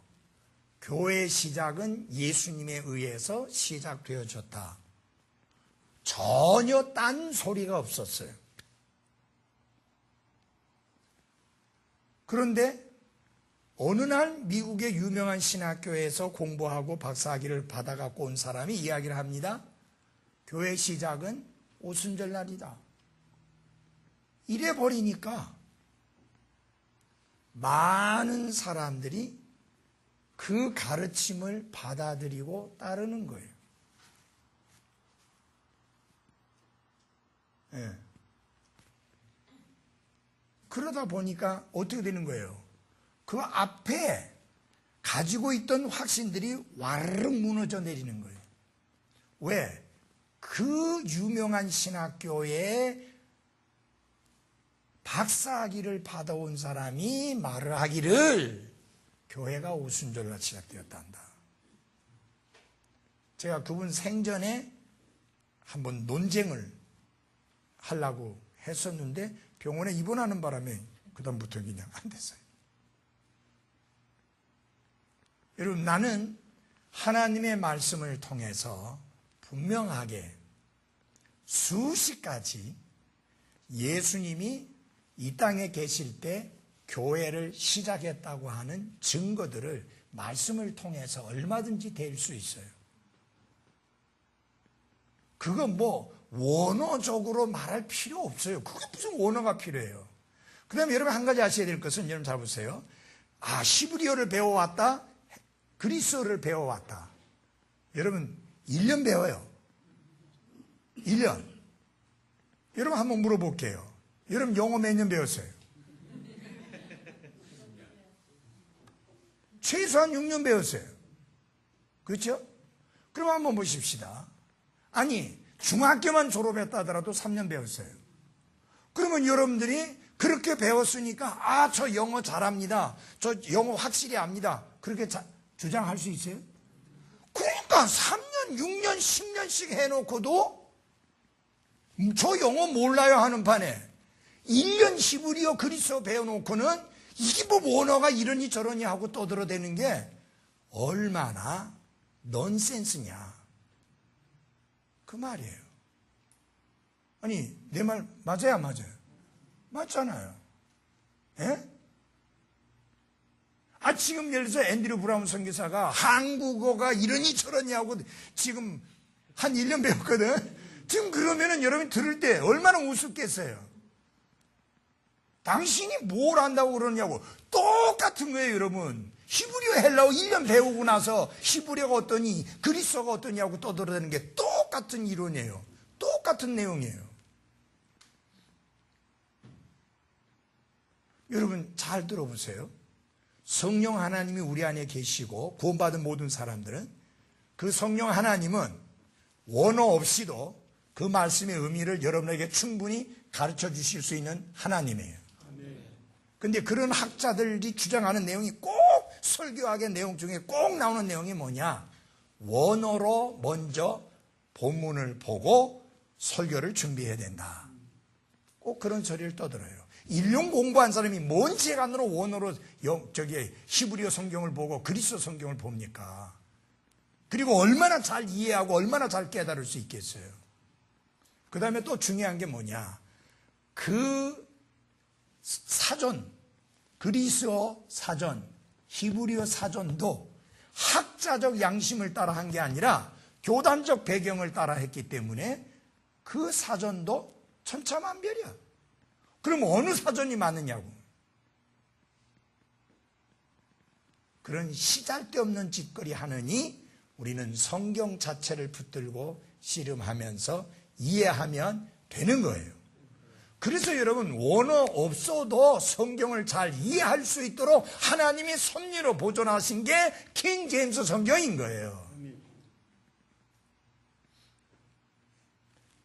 S1: 교회의 시작은 예수님에 의해서 시작되어졌다. 전혀 딴 소리가 없었어요. 그런데 어느 날 미국의 유명한 신학교에서 공부하고 박사학위를 받아갖고 온 사람이 이야기를 합니다. 교회 시작은 오순절 날이다. 이래 버리니까 많은 사람들이 그 가르침을 받아들이고 따르는 거예요. 예. 그러다 보니까 어떻게 되는 거예요? 그 앞에 가지고 있던 확신들이 와르르 무너져 내리는 거예요. 왜? 그 유명한 신학교에 박사학위를 받아온 사람이 말을 하기를 교회가 오순절날 시작되었단다. 제가 그분 생전에 한번 논쟁을 하려고 했었는데 병원에 입원하는 바람에 그다음부터 그냥 안 됐어요. 여러분, 나는 하나님의 말씀을 통해서 분명하게 수십 가지 예수님이 이 땅에 계실 때 교회를 시작했다고 하는 증거들을 말씀을 통해서 얼마든지 댈 수 있어요. 그건 뭐 원어적으로 말할 필요 없어요. 그게 무슨 원어가 필요해요. 그 다음에 여러분 한 가지 아셔야 될 것은, 여러분 잘 보세요. 히브리어를 배워왔다, 그리스어를 배워왔다. 여러분 1년 배워요. 1년. 여러분 한번 물어볼게요. 여러분 영어 몇 년 배웠어요? 최소한 6년 배웠어요. 그렇죠? 그럼 한번 보십시다. 아니, 중학교만 졸업했다 하더라도 3년 배웠어요. 그러면 여러분들이 그렇게 배웠으니까 저 영어 잘합니다, 저 영어 확실히 압니다, 그렇게 주장할 수 있어요? 그러니까 3년, 6년, 10년씩 해놓고도 저 영어 몰라요 하는 판에 1년 히브리어 그리스어 배워놓고는 이게 뭐 원어가 이러니 저러니 하고 떠들어대는 게 얼마나 넌센스냐, 그 말이에요. 아니, 내 말 맞아요, 안 맞아요? 맞잖아요. 예? 지금 예를 들어서 앤드류 브라운 선교사가 한국어가 이러니 저러니 하고 지금 한 1년 배웠거든. 지금 그러면은 여러분이 들을 때 얼마나 우습겠어요. 당신이 뭘 안다고 그러냐고. 똑같은 거예요, 여러분. 히브리어 헬라어 1년 배우고 나서 히브리어가 어떠니 그리스어가 어떠냐고 떠들어대는 게 똑같은 이론이에요. 똑같은 내용이에요. 여러분 잘 들어보세요. 성령 하나님이 우리 안에 계시고 구원받은 모든 사람들은 그 성령 하나님은 원어 없이도 그 말씀의 의미를 여러분에게 충분히 가르쳐 주실 수 있는 하나님이에요. 그런데 그런 학자들이 주장하는 내용이 꼭 설교학의 내용 중에 꼭 나오는 내용이 뭐냐? 원어로 먼저 본문을 보고 설교를 준비해야 된다. 꼭 그런 소리를 떠들어요. 1년 공부한 사람이 뭔 시간으로 원어로 히브리어 성경을 보고 그리스어 성경을 봅니까? 그리고 얼마나 잘 이해하고 얼마나 잘 깨달을 수 있겠어요. 그 다음에 또 중요한 게 뭐냐? 그 사전, 그리스어 사전, 히브리어 사전도 학자적 양심을 따라 한 게 아니라 교단적 배경을 따라 했기 때문에 그 사전도 천차만별이야. 그럼 어느 사전이 맞느냐고. 그런 시잘데없는 짓거리 하느니 우리는 성경 자체를 붙들고 씨름하면서 이해하면 되는 거예요. 그래서 여러분 원어 없어도 성경을 잘 이해할 수 있도록 하나님이 섭리로 보존하신 게 킹 제임스 성경인 거예요.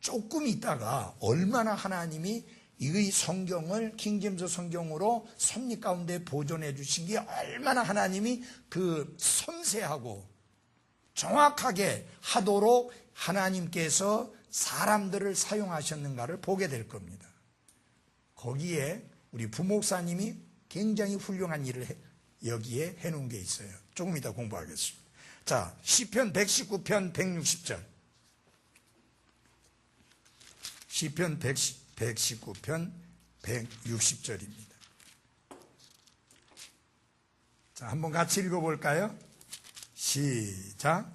S1: 조금 있다가 얼마나 하나님이 이 성경을 킹 제임스 성경으로 섭리 가운데 보존해 주신 게 얼마나 하나님이 그 섬세하고 정확하게 하도록 하나님께서 사람들을 사용하셨는가를 보게 될 겁니다. 거기에 우리 부목사님이 굉장히 훌륭한 일을 여기에 해놓은 게 있어요. 조금 이따 공부하겠습니다. 자, 시편 119편 160절. 시편 119편 160절입니다. 자, 한번 같이 읽어볼까요? 시작.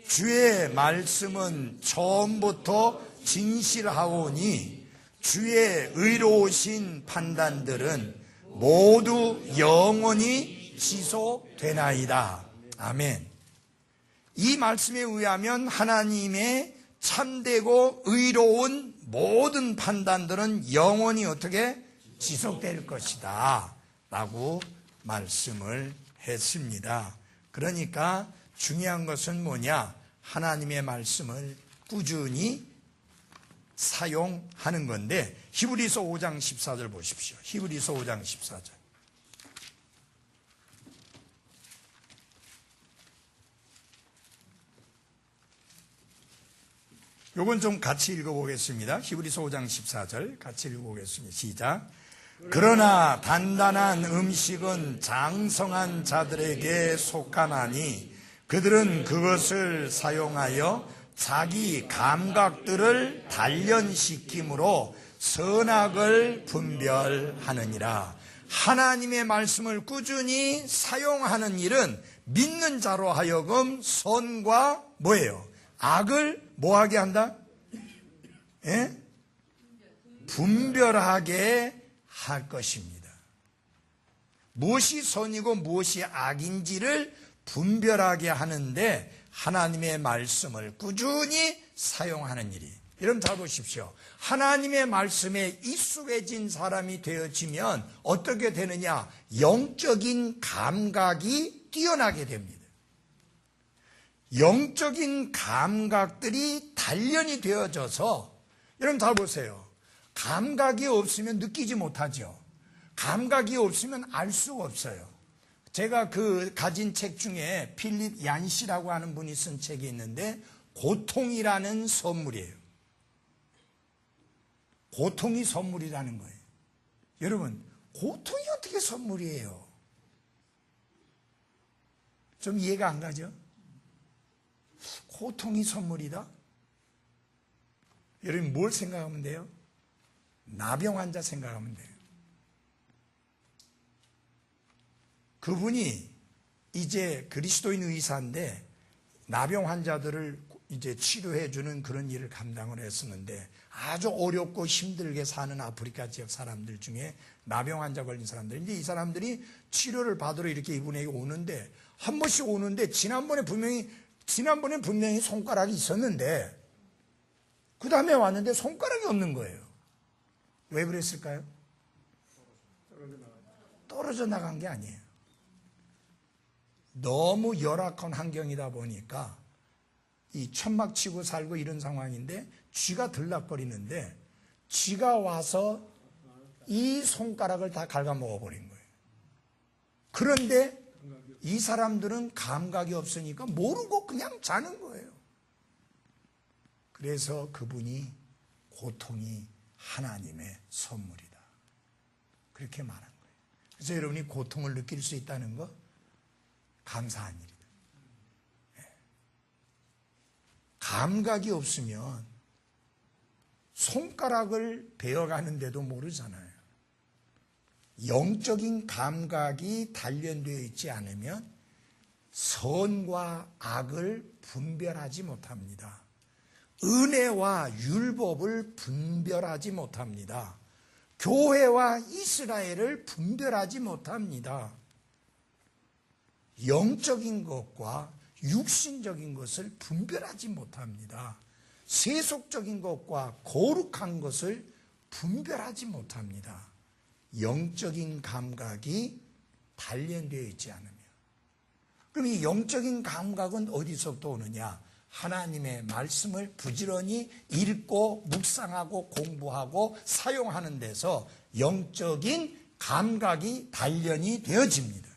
S1: 주의 말씀은 처음부터 진실하오니 주의 의로우신 판단들은 모두 영원히 지속되나이다. 아멘. 이 말씀에 의하면 하나님의 참되고 의로운 모든 판단들은 영원히 어떻게 지속될 것이다 라고 말씀을 했습니다. 그러니까 중요한 것은 뭐냐? 하나님의 말씀을 꾸준히 사용하는 건데, 히브리서 5장 14절 보십시오. 히브리서 5장 14절. 요건 좀 같이 읽어보겠습니다. 히브리서 5장 14절 같이 읽어보겠습니다. 시작. 그러나 단단한 음식은 장성한 자들에게 속하나니 그들은 그것을 사용하여 자기 감각들을 단련시킴으로 선악을 분별하느니라. 하나님의 말씀을 꾸준히 사용하는 일은 믿는 자로 하여금 선과 뭐예요? 악을 뭐하게 한다? 예? 분별하게 할 것입니다. 무엇이 선이고 무엇이 악인지를 분별하게 하는데 하나님의 말씀을 꾸준히 사용하는 일이. 여러분 잘 보십시오. 하나님의 말씀에 익숙해진 사람이 되어지면 어떻게 되느냐? 영적인 감각이 뛰어나게 됩니다. 영적인 감각들이 단련이 되어져서, 여러분 잘 보세요. 감각이 없으면 느끼지 못하죠. 감각이 없으면 알 수가 없어요. 제가 가진 책 중에 필립 얀시라고 하는 분이 쓴 책이 있는데 고통이라는 선물이에요. 고통이 선물이라는 거예요. 여러분, 고통이 어떻게 선물이에요? 좀 이해가 안 가죠? 고통이 선물이다? 여러분 뭘 생각하면 돼요? 나병 환자 생각하면 돼요. 그분이 이제 그리스도인 의사인데 나병 환자들을 이제 치료해주는 그런 일을 감당을 했었는데 아주 어렵고 힘들게 사는 아프리카 지역 사람들 중에 나병 환자 걸린 사람들, 이제 이 사람들이 치료를 받으러 이렇게 이분에게 오는데 한 번씩 오는데 지난번에 분명히 손가락이 있었는데 그 다음에 왔는데 손가락이 없는 거예요. 왜 그랬을까요? 떨어져 나간 게 아니에요. 너무 열악한 환경이다 보니까 이 천막 치고 살고 이런 상황인데 쥐가 들락거리는데 쥐가 와서 이 손가락을 다 갉아먹어 버린 거예요. 그런데 이 사람들은 감각이 없으니까 모르고 그냥 자는 거예요. 그래서 그분이 고통이 하나님의 선물이다, 그렇게 말한 거예요. 그래서 여러분이 고통을 느낄 수 있다는 거 감사한 일이다. 감각이 없으면 손가락을 베어가는데도 모르잖아요. 영적인 감각이 단련되어 있지 않으면 선과 악을 분별하지 못합니다. 은혜와 율법을 분별하지 못합니다. 교회와 이스라엘을 분별하지 못합니다. 영적인 것과 육신적인 것을 분별하지 못합니다. 세속적인 것과 거룩한 것을 분별하지 못합니다. 영적인 감각이 단련되어 있지 않으면. 그럼 이 영적인 감각은 어디서부터 오느냐? 하나님의 말씀을 부지런히 읽고 묵상하고 공부하고 사용하는 데서 영적인 감각이 단련이 되어집니다.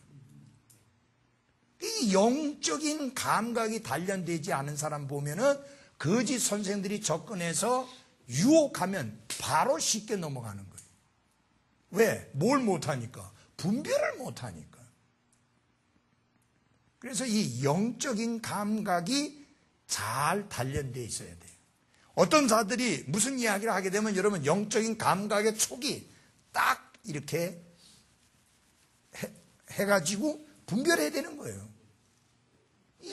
S1: 이 영적인 감각이 단련되지 않은 사람 보면은 거짓 선생들이 접근해서 유혹하면 바로 쉽게 넘어가는 거예요. 왜? 뭘 못하니까? 분별을 못하니까. 그래서 이 영적인 감각이 잘 단련되어 있어야 돼요. 어떤 자들이 무슨 이야기를 하게 되면 여러분 영적인 감각의 촉이 딱 이렇게 해가지고 분별해야 되는 거예요.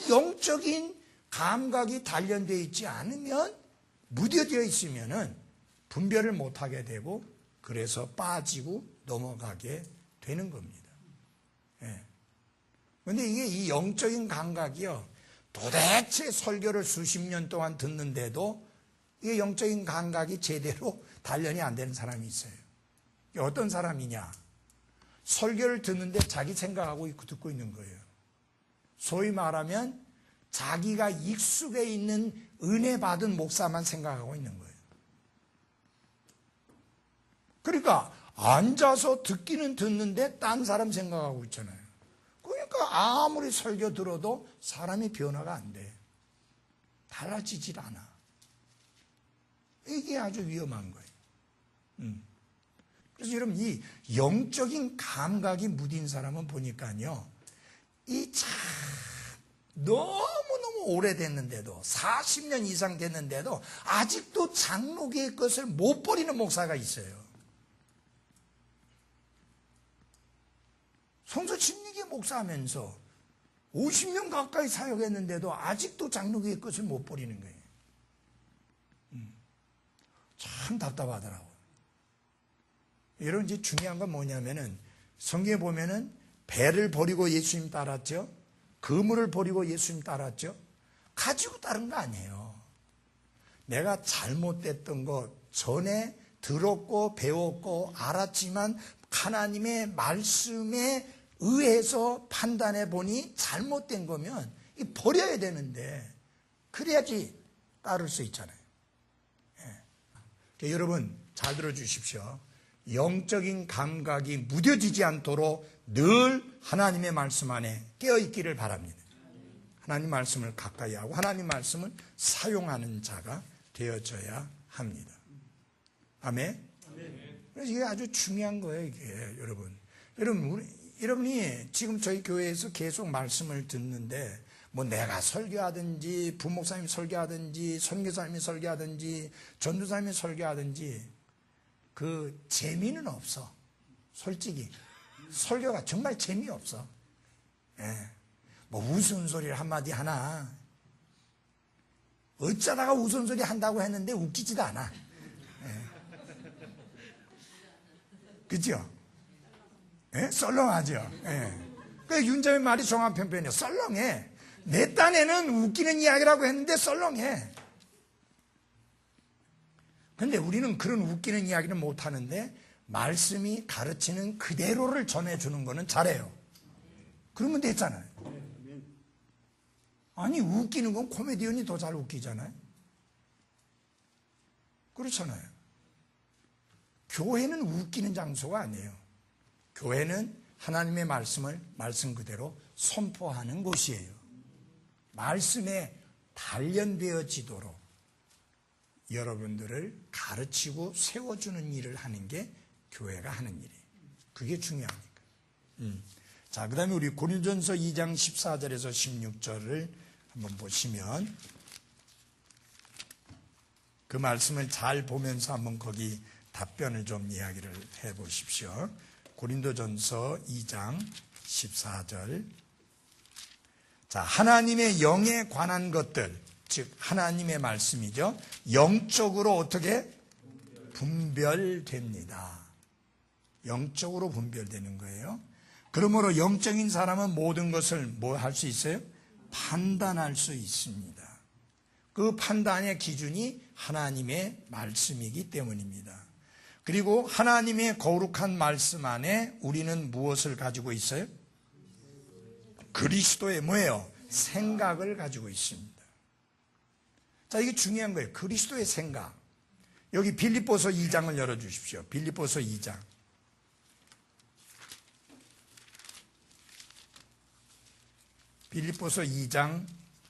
S1: 영적인 감각이 단련되어 있지 않으면 무뎌져 있으면은 분별을 못하게 되고 그래서 빠지고 넘어가게 되는 겁니다. 그런데 이게 이 영적인 감각이요, 도대체 설교를 수십 년 동안 듣는데도 이게 영적인 감각이 제대로 단련이 안 되는 사람이 있어요. 어떤 사람이냐? 설교를 듣는데 자기 생각하고 듣고 있는 거예요. 소위 말하면 자기가 익숙해 있는 은혜 받은 목사만 생각하고 있는 거예요. 그러니까 앉아서 듣기는 듣는데 딴 사람 생각하고 있잖아요. 그러니까 아무리 설교 들어도 사람이 변화가 안 돼. 달라지질 않아. 이게 아주 위험한 거예요. 그래서 여러분 이 영적인 감각이 무딘 사람은 보니까요, 이 참 너무너무 오래됐는데도 40년 이상 됐는데도 아직도 장로교의 것을 못 버리는 목사가 있어요. 성서 침례교 목사하면서 50년 가까이 사역했는데도 아직도 장로교의 것을 못 버리는 거예요. 참 답답하더라고요. 여러분, 이제 중요한 건 뭐냐면은 성경에 보면은 배를 버리고 예수님 따랐죠. 그물을 버리고 예수님 따랐죠. 가지고 따른 거 아니에요. 내가 잘못됐던 것 전에 들었고 배웠고 알았지만 하나님의 말씀에 의해서 판단해 보니 잘못된 거면 버려야 되는데 그래야지 따를 수 있잖아요. 예. 여러분 잘 들어주십시오. 영적인 감각이 무뎌지지 않도록 늘 하나님의 말씀 안에 깨어있기를 바랍니다. 하나님 말씀을 가까이 하고 하나님 말씀을 사용하는 자가 되어져야 합니다. 아멘? 그래서 이게 아주 중요한 거예요, 이게. 여러분이 지금 저희 교회에서 계속 말씀을 듣는데 뭐 내가 설교하든지 부목사님이 설교하든지 선교사님이 설교하든지 전도사님이 설교하든지 그 재미는 없어. 솔직히 설교가 정말 재미없어. 예. 뭐 웃음소리를 한마디 하나 어쩌다가 웃음소리 한다고 했는데 웃기지도 않아. 예. 그죠? 예? 썰렁하죠. 예. 그 윤자의 말이 종합편편이에요. 썰렁해. 내 딴에는 웃기는 이야기라고 했는데 썰렁해. 그런데 우리는 그런 웃기는 이야기는 못하는데 말씀이 가르치는 그대로를 전해주는 거는 잘해요. 그러면 됐잖아요. 아니 웃기는 건 코미디언이 더 잘 웃기잖아요. 그렇잖아요. 교회는 웃기는 장소가 아니에요. 교회는 하나님의 말씀을 말씀 그대로 선포하는 곳이에요. 말씀에 단련되어지도록 여러분들을 가르치고 세워주는 일을 하는 게 교회가 하는 일이에요. 그게 중요하니까. 자, 그 다음에 우리 고린도전서 2장 14절에서 16절을 한번 보시면 그 말씀을 잘 보면서 한번 거기 답변을 좀 이야기를 해 보십시오. 고린도전서 2장 14절. 자, 하나님의 영에 관한 것들, 즉 하나님의 말씀이죠. 영적으로 어떻게 분별됩니다. 영적으로 분별되는 거예요. 그러므로 영적인 사람은 모든 것을 뭐 할 수 있어요? 판단할 수 있습니다. 그 판단의 기준이 하나님의 말씀이기 때문입니다. 그리고 하나님의 거룩한 말씀 안에 우리는 무엇을 가지고 있어요? 그리스도의 뭐예요? 생각을 가지고 있습니다. 자, 이게 중요한 거예요. 그리스도의 생각. 여기 빌립보서 2장을 열어주십시오. 빌립보서 2장. 빌립보서 2장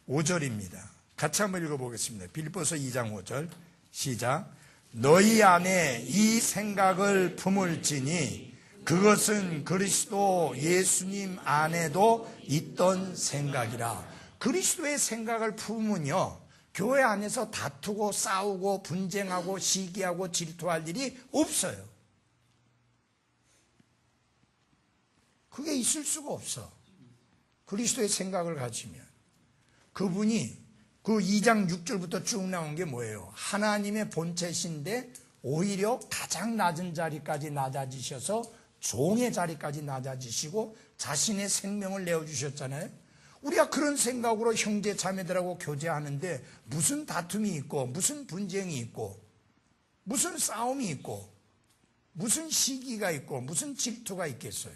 S1: 5절입니다. 같이 한번 읽어보겠습니다. 빌립보서 2장 5절 시작. 너희 안에 이 생각을 품을지니 그것은 그리스도 예수님 안에도 있던 생각이라. 그리스도의 생각을 품으면요, 교회 안에서 다투고 싸우고 분쟁하고 시기하고 질투할 일이 없어요. 그게 있을 수가 없어. 그리스도의 생각을 가지면. 그분이 그 2장 6절부터 쭉 나온 게 뭐예요? 하나님의 본체신데 오히려 가장 낮은 자리까지 낮아지셔서 종의 자리까지 낮아지시고 자신의 생명을 내어주셨잖아요. 우리가 그런 생각으로 형제 자매들하고 교제하는데 무슨 다툼이 있고 무슨 분쟁이 있고 무슨 싸움이 있고 무슨 시기가 있고 무슨 질투가 있겠어요.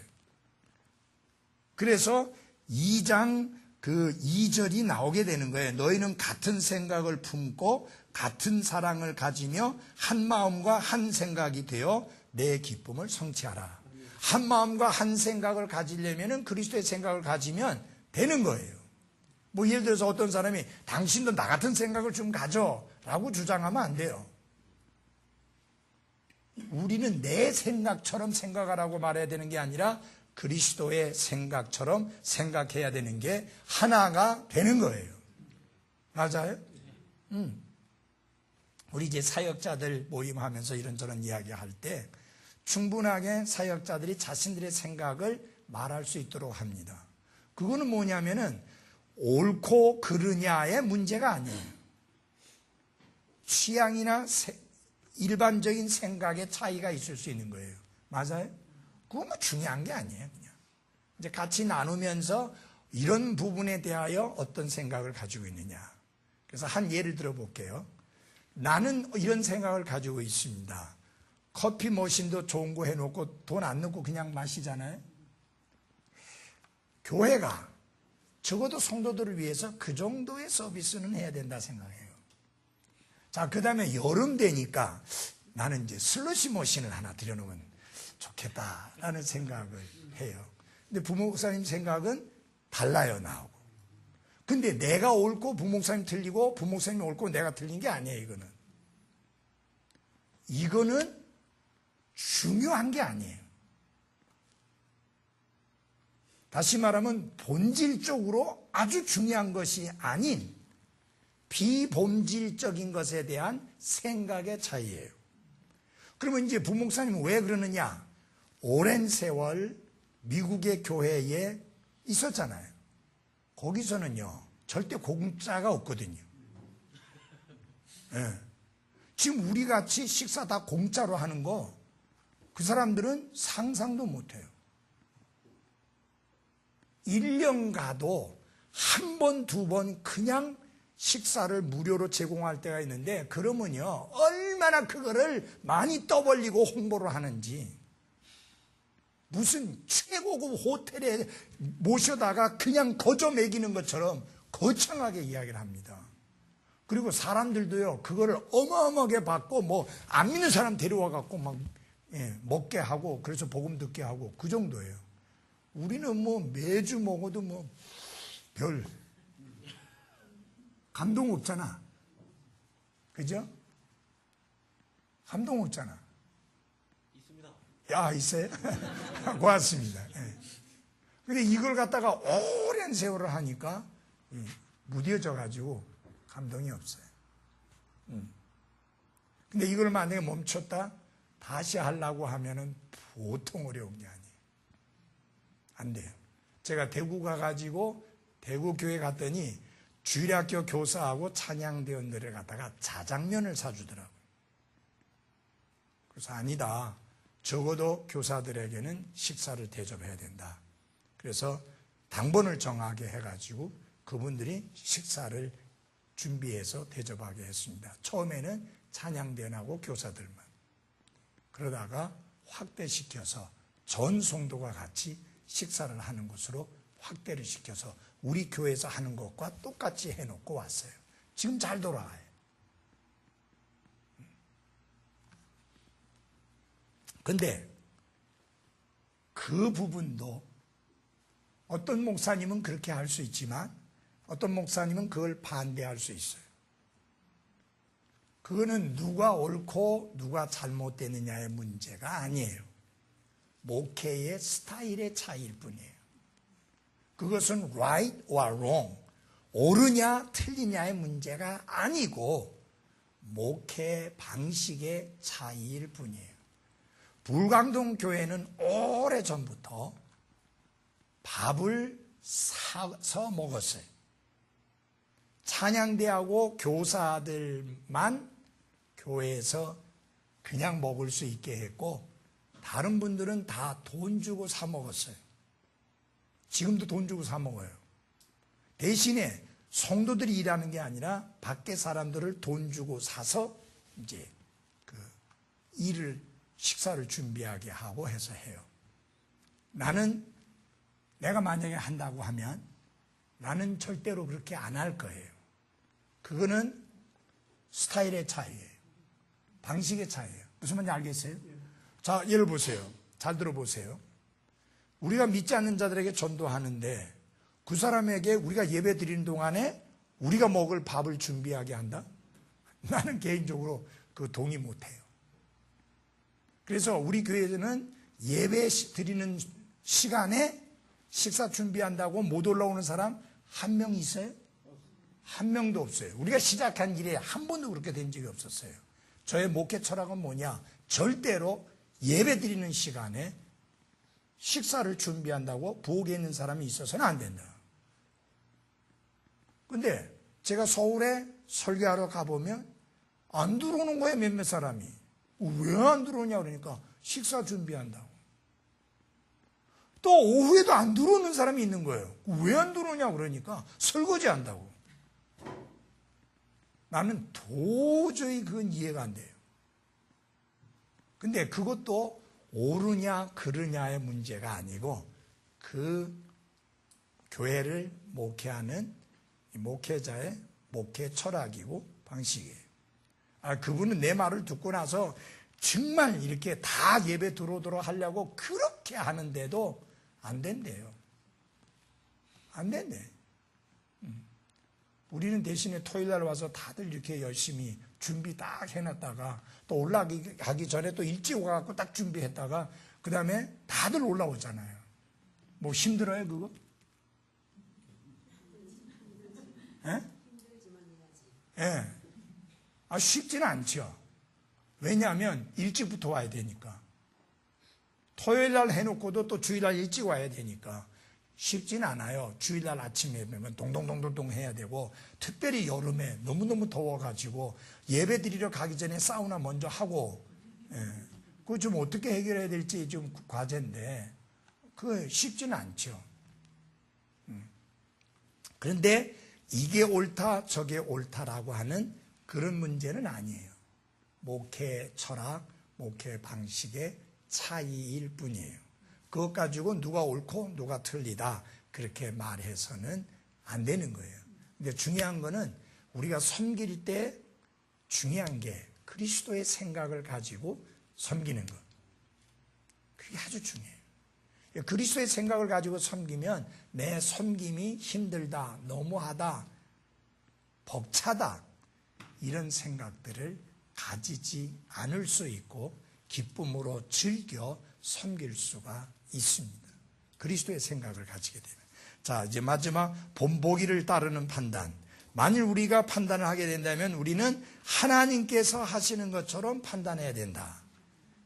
S1: 그래서 2장 그 2절이 나오게 되는 거예요. 너희는 같은 생각을 품고 같은 사랑을 가지며 한 마음과 한 생각이 되어 내 기쁨을 성취하라. 한 마음과 한 생각을 가지려면 그리스도의 생각을 가지면 되는 거예요. 뭐 예를 들어서 어떤 사람이 당신도 나 같은 생각을 좀 가져 라고 주장하면 안 돼요. 우리는 내 생각처럼 생각하라고 말해야 되는 게 아니라 그리스도의 생각처럼 생각해야 되는 게 하나가 되는 거예요. 맞아요? 우리 이제 사역자들 모임하면서 이런저런 이야기할 때 충분하게 사역자들이 자신들의 생각을 말할 수 있도록 합니다. 그거는 뭐냐면은 옳고 그르냐의 문제가 아니에요. 취향이나 일반적인 생각의 차이가 있을 수 있는 거예요. 맞아요? 그건 뭐 중요한 게 아니에요. 그냥 이제 같이 나누면서 이런 부분에 대하여 어떤 생각을 가지고 있느냐. 그래서 한 예를 들어 볼게요. 나는 이런 생각을 가지고 있습니다. 커피 머신도 좋은 거 해놓고 돈 안 넣고 그냥 마시잖아요. 교회가 적어도 성도들을 위해서 그 정도의 서비스는 해야 된다 생각해요. 자, 그 다음에 여름 되니까 나는 이제 슬러시 머신을 하나 들여놓으면 좋겠다라는 생각을 해요. 근데 부목사님 생각은 달라요, 나하고. 근데 내가 옳고 부목사님 틀리고 부목사님이 옳고 내가 틀린 게 아니에요, 이거는. 이거는 중요한 게 아니에요. 다시 말하면 본질적으로 아주 중요한 것이 아닌 비본질적인 것에 대한 생각의 차이예요. 그러면 이제 부목사님은 왜 그러느냐? 오랜 세월 미국의 교회에 있었잖아요. 거기서는요, 절대 공짜가 없거든요. 네. 지금 우리 같이 식사 다 공짜로 하는 거, 그 사람들은 상상도 못해요. 1년 가도 한 번, 두 번 그냥 식사를 무료로 제공할 때가 있는데, 그러면요, 얼마나 그거를 많이 떠벌리고 홍보를 하는지. 무슨 최고급 호텔에 모셔다가 그냥 거저 먹이는 것처럼 거창하게 이야기를 합니다. 그리고 사람들도요, 그거를 어마어마하게 받고, 뭐, 안 믿는 사람 데려와갖고 막, 먹게 하고, 그래서 복음 듣게 하고, 그 정도예요. 우리는 뭐, 매주 먹어도 뭐, 별, 감동 없잖아. 그죠? 감동 없잖아.
S2: 있습니다.
S1: 야, 있어요? 고맙습니다. 근데 이걸 갖다가 오랜 세월을 하니까, 무뎌져가지고, 감동이 없어요. 근데 이걸 만약에 멈췄다 다시 하려고 하면은 보통 어려운 게 아니에요. 안 돼요. 제가 대구 가가지고 대구 교회 갔더니 주일학교 교사하고 찬양대원들을 갖다가 자장면을 사주더라고요. 그래서 아니다. 적어도 교사들에게는 식사를 대접해야 된다. 그래서 당번을 정하게 해가지고 그분들이 식사를 준비해서 대접하게 했습니다. 처음에는 찬양대원하고 교사들만. 그러다가 확대시켜서 전 성도가 같이 식사를 하는 것으로 확대를 시켜서 우리 교회에서 하는 것과 똑같이 해놓고 왔어요. 지금 잘 돌아가요. 근데 그 부분도 어떤 목사님은 그렇게 할 수 있지만 어떤 목사님은 그걸 반대할 수 있어요. 그거는 누가 옳고 누가 잘못되느냐의 문제가 아니에요. 목회의 스타일의 차이일 뿐이에요. 그것은 right or wrong, 옳으냐 틀리냐의 문제가 아니고 목회 방식의 차이일 뿐이에요. 불광동 교회는 오래전부터 밥을 사서 먹었어요. 찬양대하고 교사들만 교회에서 그냥 먹을 수 있게 했고 다른 분들은 다 돈 주고 사 먹었어요. 지금도 돈 주고 사 먹어요. 대신에 성도들이 일하는 게 아니라 밖에 사람들을 돈 주고 사서 이제 그 일을 식사를 준비하게 하고 해서 해요. 나는 내가 만약에 한다고 하면 나는 절대로 그렇게 안 할 거예요. 그거는 스타일의 차이예요. 방식의 차이예요. 무슨 말인지 알겠어요? 자, 예를 보세요. 잘 들어보세요. 우리가 믿지 않는 자들에게 전도하는데 그 사람에게 우리가 예배 드리는 동안에 우리가 먹을 밥을 준비하게 한다? 나는 개인적으로 그 동의 못해요. 그래서 우리 교회에는 예배 드리는 시간에 식사 준비한다고 못 올라오는 사람 한 명 있어요? 한 명도 없어요. 우리가 시작한 일에 한 번도 그렇게 된 적이 없었어요. 저의 목회 철학은 뭐냐? 절대로 예배 드리는 시간에 식사를 준비한다고 부엌에 있는 사람이 있어서는 안 된다. 근데 제가 서울에 설교하러 가보면 안 들어오는 거예요, 몇몇 사람이. 왜 안 들어오냐 그러니까 식사 준비한다고. 또 오후에도 안 들어오는 사람이 있는 거예요. 왜 안 들어오냐 그러니까 설거지 한다고. 나는 도저히 그건 이해가 안 돼요. 근데 그것도 옳으냐 그르냐의 문제가 아니고 그 교회를 목회하는 목회자의 목회 철학이고 방식이에요. 그분은 내 말을 듣고 나서 정말 이렇게 다 예배 들어오도록 하려고 그렇게 하는데도 안 된대요. 안 된대. 우리는 대신에 토요일 날 와서 다들 이렇게 열심히 준비 딱 해놨다가 또 올라가기 전에 또 일찍 와갖고 딱 준비했다가 그 다음에 다들 올라오잖아요. 뭐 힘들어요 그거? 예? 예. 쉽지는 않죠. 왜냐하면 일찍부터 와야 되니까. 토요일 날 해놓고도 또 주일 날 일찍 와야 되니까 쉽지는 않아요. 주일 날 아침에 보면 동동동동동 해야 되고 특별히 여름에 너무너무 더워가지고 예배 드리러 가기 전에 사우나 먼저 하고 그거 좀 어떻게 해결해야 될지 좀 과제인데 그거 쉽지는 않죠. 그런데 이게 옳다 저게 옳다라고 하는 그런 문제는 아니에요. 목회 철학, 목회 방식의 차이일 뿐이에요. 그것 가지고 누가 옳고 누가 틀리다 그렇게 말해서는 안 되는 거예요. 근데 중요한 거는 우리가 섬길 때 중요한 게 그리스도의 생각을 가지고 섬기는 것. 그게 아주 중요해요. 그리스도의 생각을 가지고 섬기면 내 섬김이 힘들다, 너무하다, 벅차다 이런 생각들을 가지지 않을 수 있고 기쁨으로 즐겨 섬길 수가 있습니다. 그리스도의 생각을 가지게 되면. 자, 이제 마지막 본보기를 따르는 판단. 만일 우리가 판단을 하게 된다면 우리는 하나님께서 하시는 것처럼 판단해야 된다.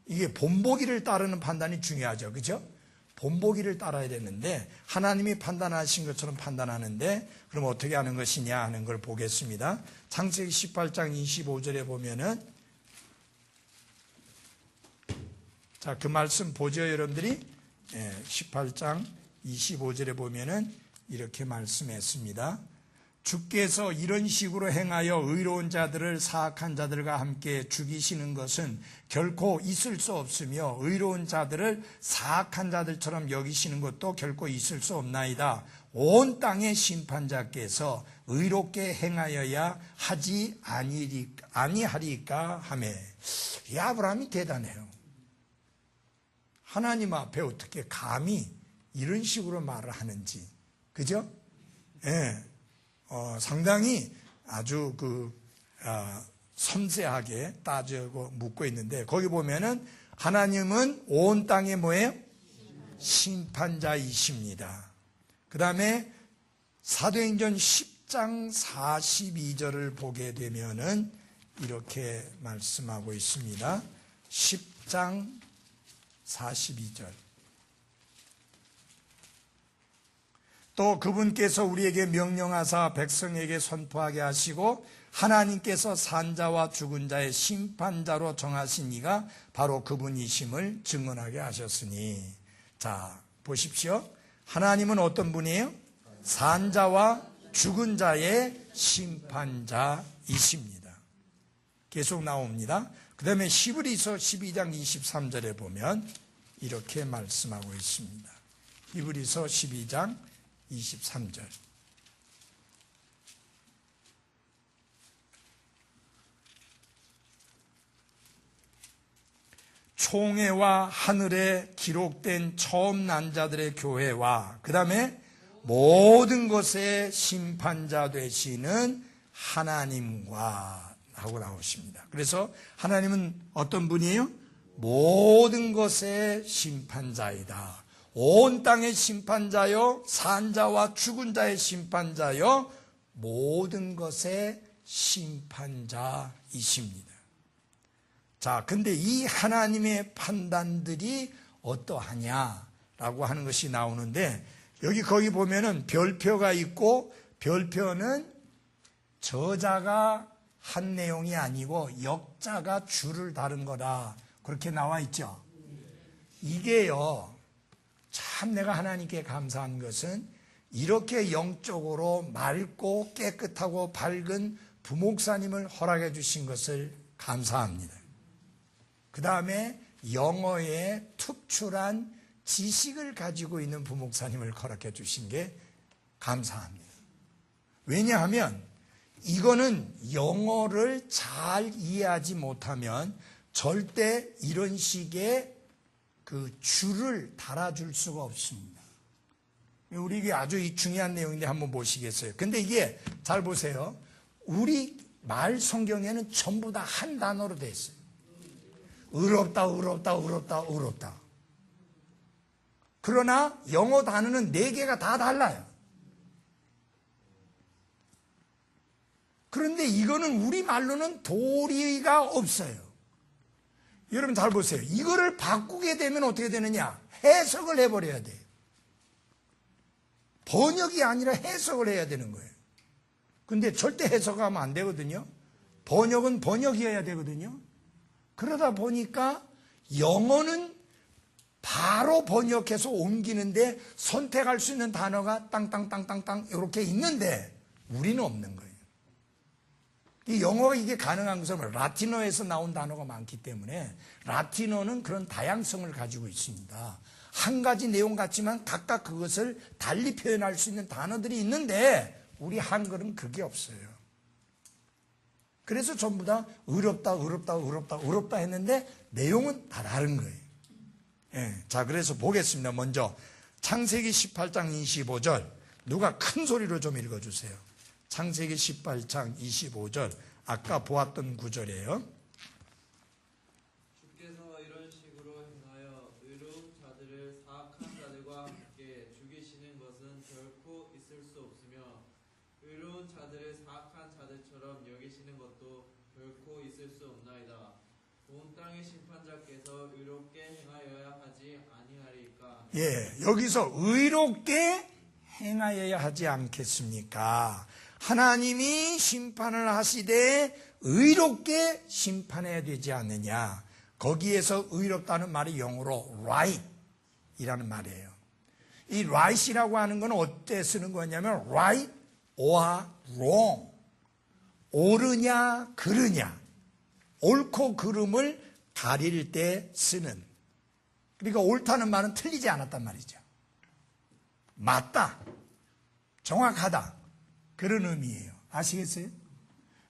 S1: 이게 본보기를 따르는 판단이 중요하죠. 그렇죠? 본보기를 따라야 되는데 하나님이 판단하신 것처럼 판단하는데 그럼 어떻게 하는 것이냐 하는 걸 보겠습니다. 창세기 18장 25절에 보면은 자, 그 말씀 보죠, 여러분들이? 18장 25절에 보면은 이렇게 말씀했습니다. 주께서 이런 식으로 행하여 의로운 자들을 사악한 자들과 함께 죽이시는 것은 결코 있을 수 없으며 의로운 자들을 사악한 자들처럼 여기시는 것도 결코 있을 수 없나이다. 온 땅의 심판자께서 의롭게 행하여야 하지 아니하리까 하매. 이 아브라함이 대단해요. 하나님 앞에 어떻게 감히 이런 식으로 말을 하는지. 그죠? 예. 상당히 아주 섬세하게 따지고 묻고 있는데 거기 보면은 하나님은 온 땅에 뭐예요? 심판자이십니다. 그 다음에 사도행전 10장 42절을 보게 되면은 이렇게 말씀하고 있습니다. 10장 42절. 또 그분께서 우리에게 명령하사 백성에게 선포하게 하시고 하나님께서 산자와 죽은 자의 심판자로 정하신 이가 바로 그분이심을 증언하게 하셨으니. 자, 보십시오. 하나님은 어떤 분이에요? 산자와 죽은 자의 심판자이십니다. 계속 나옵니다. 그 다음에 히브리서 12장 23절에 보면 이렇게 말씀하고 있습니다. 히브리서 12장 23절. 총회와 하늘에 기록된 처음 난 자들의 교회와 그 다음에 모든 것의 심판자 되시는 하나님과 하고 나오십니다. 그래서 하나님은 어떤 분이에요? 모든 것의 심판자이다. 온 땅의 심판자요, 산자와 죽은 자의 심판자요, 모든 것의 심판자이십니다. 자, 근데 이 하나님의 판단들이 어떠하냐라고 하는 것이 나오는데 거기 보면은 별표가 있고 별표는 저자가 한 내용이 아니고 역자가 줄을 다른 거다. 그렇게 나와 있죠. 이게요, 참 내가 하나님께 감사한 것은 이렇게 영적으로 맑고 깨끗하고 밝은 부목사님을 허락해 주신 것을 감사합니다. 그 다음에 영어에 특출한 지식을 가지고 있는 부목사님을 허락해 주신 게 감사합니다. 왜냐하면 이거는 영어를 잘 이해하지 못하면 절대 이런 식의 그 줄을 달아줄 수가 없습니다. 우리 이게 아주 중요한 내용인데 한번 보시겠어요? 근데 이게 잘 보세요. 우리 말 성경에는 전부 다 한 단어로 돼 있어요. 의롭다, 의롭다, 의롭다, 의롭다. 그러나 영어 단어는 4개가 다 달라요. 그런데 이거는 우리 말로는 도리가 없어요. 여러분 잘 보세요. 이거를 바꾸게 되면 어떻게 되느냐? 해석을 해버려야 돼요. 번역이 아니라 해석을 해야 되는 거예요. 근데 절대 해석하면 안 되거든요. 번역은 번역이어야 되거든요. 그러다 보니까 영어는 바로 번역해서 옮기는데 선택할 수 있는 단어가 땅땅땅땅땅 이렇게 있는데 우리는 없는 거예요. 이 영어가 이게 가능한 것은 라틴어에서 나온 단어가 많기 때문에 라틴어는 그런 다양성을 가지고 있습니다. 한 가지 내용 같지만 각각 그것을 달리 표현할 수 있는 단어들이 있는데 우리 한글은 그게 없어요. 그래서 전부 다 의롭다, 의롭다, 의롭다, 의롭다 했는데 내용은 다 다른 거예요. 예, 자, 그래서 보겠습니다. 먼저 창세기 18장 25절 누가 큰 소리로 좀 읽어주세요. 창세기 18장 25절 아까 보았던 구절이에요.
S3: 주께서 이런 식으로 행하여 의로운 자들을 사악한 자들과 함께 죽이시는 것은 결코 있을 수 없으며 의로운 자들을 사악한 자들처럼 여기시는 것도 결코 있을 수 없나이다. 온 땅의 심판자께서 의롭게 행하여야 하지 아니하리까.
S1: 예, 여기서 의롭게 행하여야 하지 않겠습니까? 하나님이 심판을 하시되 의롭게 심판해야 되지 않느냐. 거기에서 의롭다는 말이 영어로 right이라는 말이에요. 이 right이라고 하는 건 어때 쓰는 거냐면 right or wrong. 옳으냐 그르냐. 옳고 그름을 가릴 때 쓰는. 그러니까 옳다는 말은 틀리지 않았단 말이죠. 맞다. 정확하다. 그런 의미예요. 아시겠어요?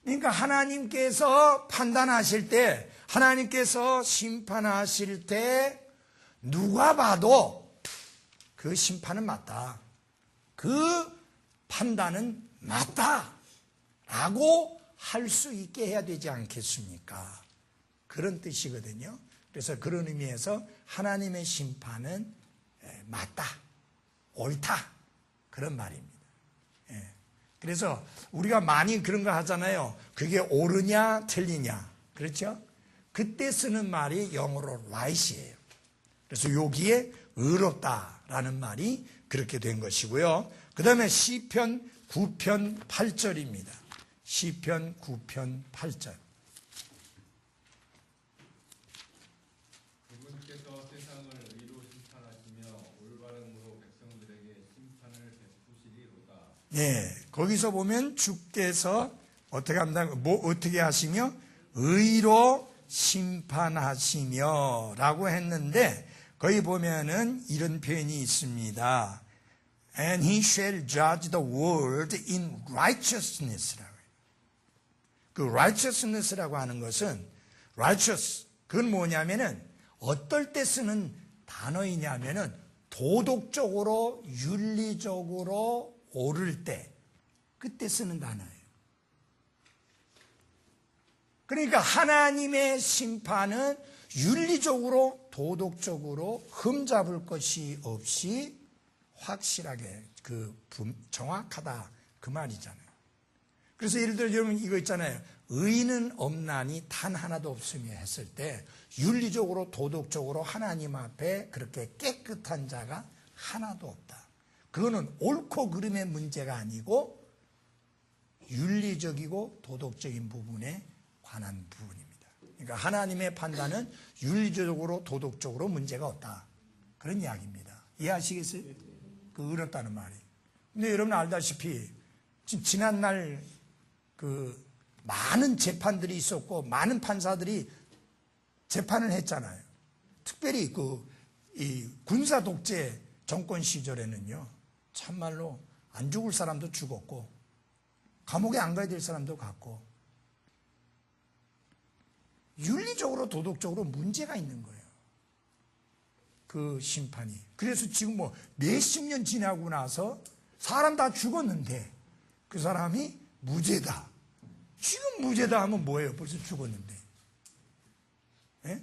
S1: 그러니까 하나님께서 판단하실 때, 하나님께서 심판하실 때 누가 봐도 그 심판은 맞다. 그 판단은 맞다. 라고 할 수 있게 해야 되지 않겠습니까? 그런 뜻이거든요. 그래서 그런 의미에서 하나님의 심판은 맞다. 옳다. 그런 말입니다. 그래서 우리가 많이 그런 거 하잖아요. 그게 옳으냐 틀리냐. 그렇죠? 그때 쓰는 말이 영어로 right이에요. 그래서 여기에 의롭다라는 말이 그렇게 된 것이고요. 그 다음에 시편 9편 8절입니다. 시편 9편 8절.
S4: 그분께서 세상을 의로 심판하시며 올바름으로 백성들에게 심판을 베푸시리로다.
S1: 네, 거기서 보면 주께서 어떻게 한다? 어떻게 하시며 의로 심판하시며라고 했는데 거기 보면은 이런 표현이 있습니다. And he shall judge the world in righteousness라고 해요. 그 righteousness라고 하는 것은 righteous 그건 뭐냐면은 어떨 때 쓰는 단어이냐면은 도덕적으로 윤리적으로 옳을 때 그때 쓰는 단어예요. 그러니까 하나님의 심판은 윤리적으로 도덕적으로 흠잡을 것이 없이 확실하게 정확하다 그 말이잖아요. 그래서 예를 들어 여러분 이거 있잖아요. 의인은 없나니 단 하나도 없으며 했을 때 윤리적으로 도덕적으로 하나님 앞에 그렇게 깨끗한 자가 하나도 없다. 그거는 옳고 그름의 문제가 아니고 윤리적이고 도덕적인 부분에 관한 부분입니다. 그러니까 하나님의 판단은 윤리적으로 도덕적으로 문제가 없다. 그런 이야기입니다. 이해하시겠어요? 그 어렵다는 말이. 근데 여러분 알다시피 지난날 그 많은 재판들이 있었고 많은 판사들이 재판을 했잖아요. 특별히 이 군사 독재 정권 시절에는요, 참말로 안 죽을 사람도 죽었고 감옥에 안 가야 될 사람도 갔고 윤리적으로 도덕적으로 문제가 있는 거예요. 그 심판이. 그래서 지금 뭐 몇십 년 지나고 나서 사람 다 죽었는데 그 사람이 무죄다. 지금 무죄다 하면 뭐예요? 벌써 죽었는데. 예?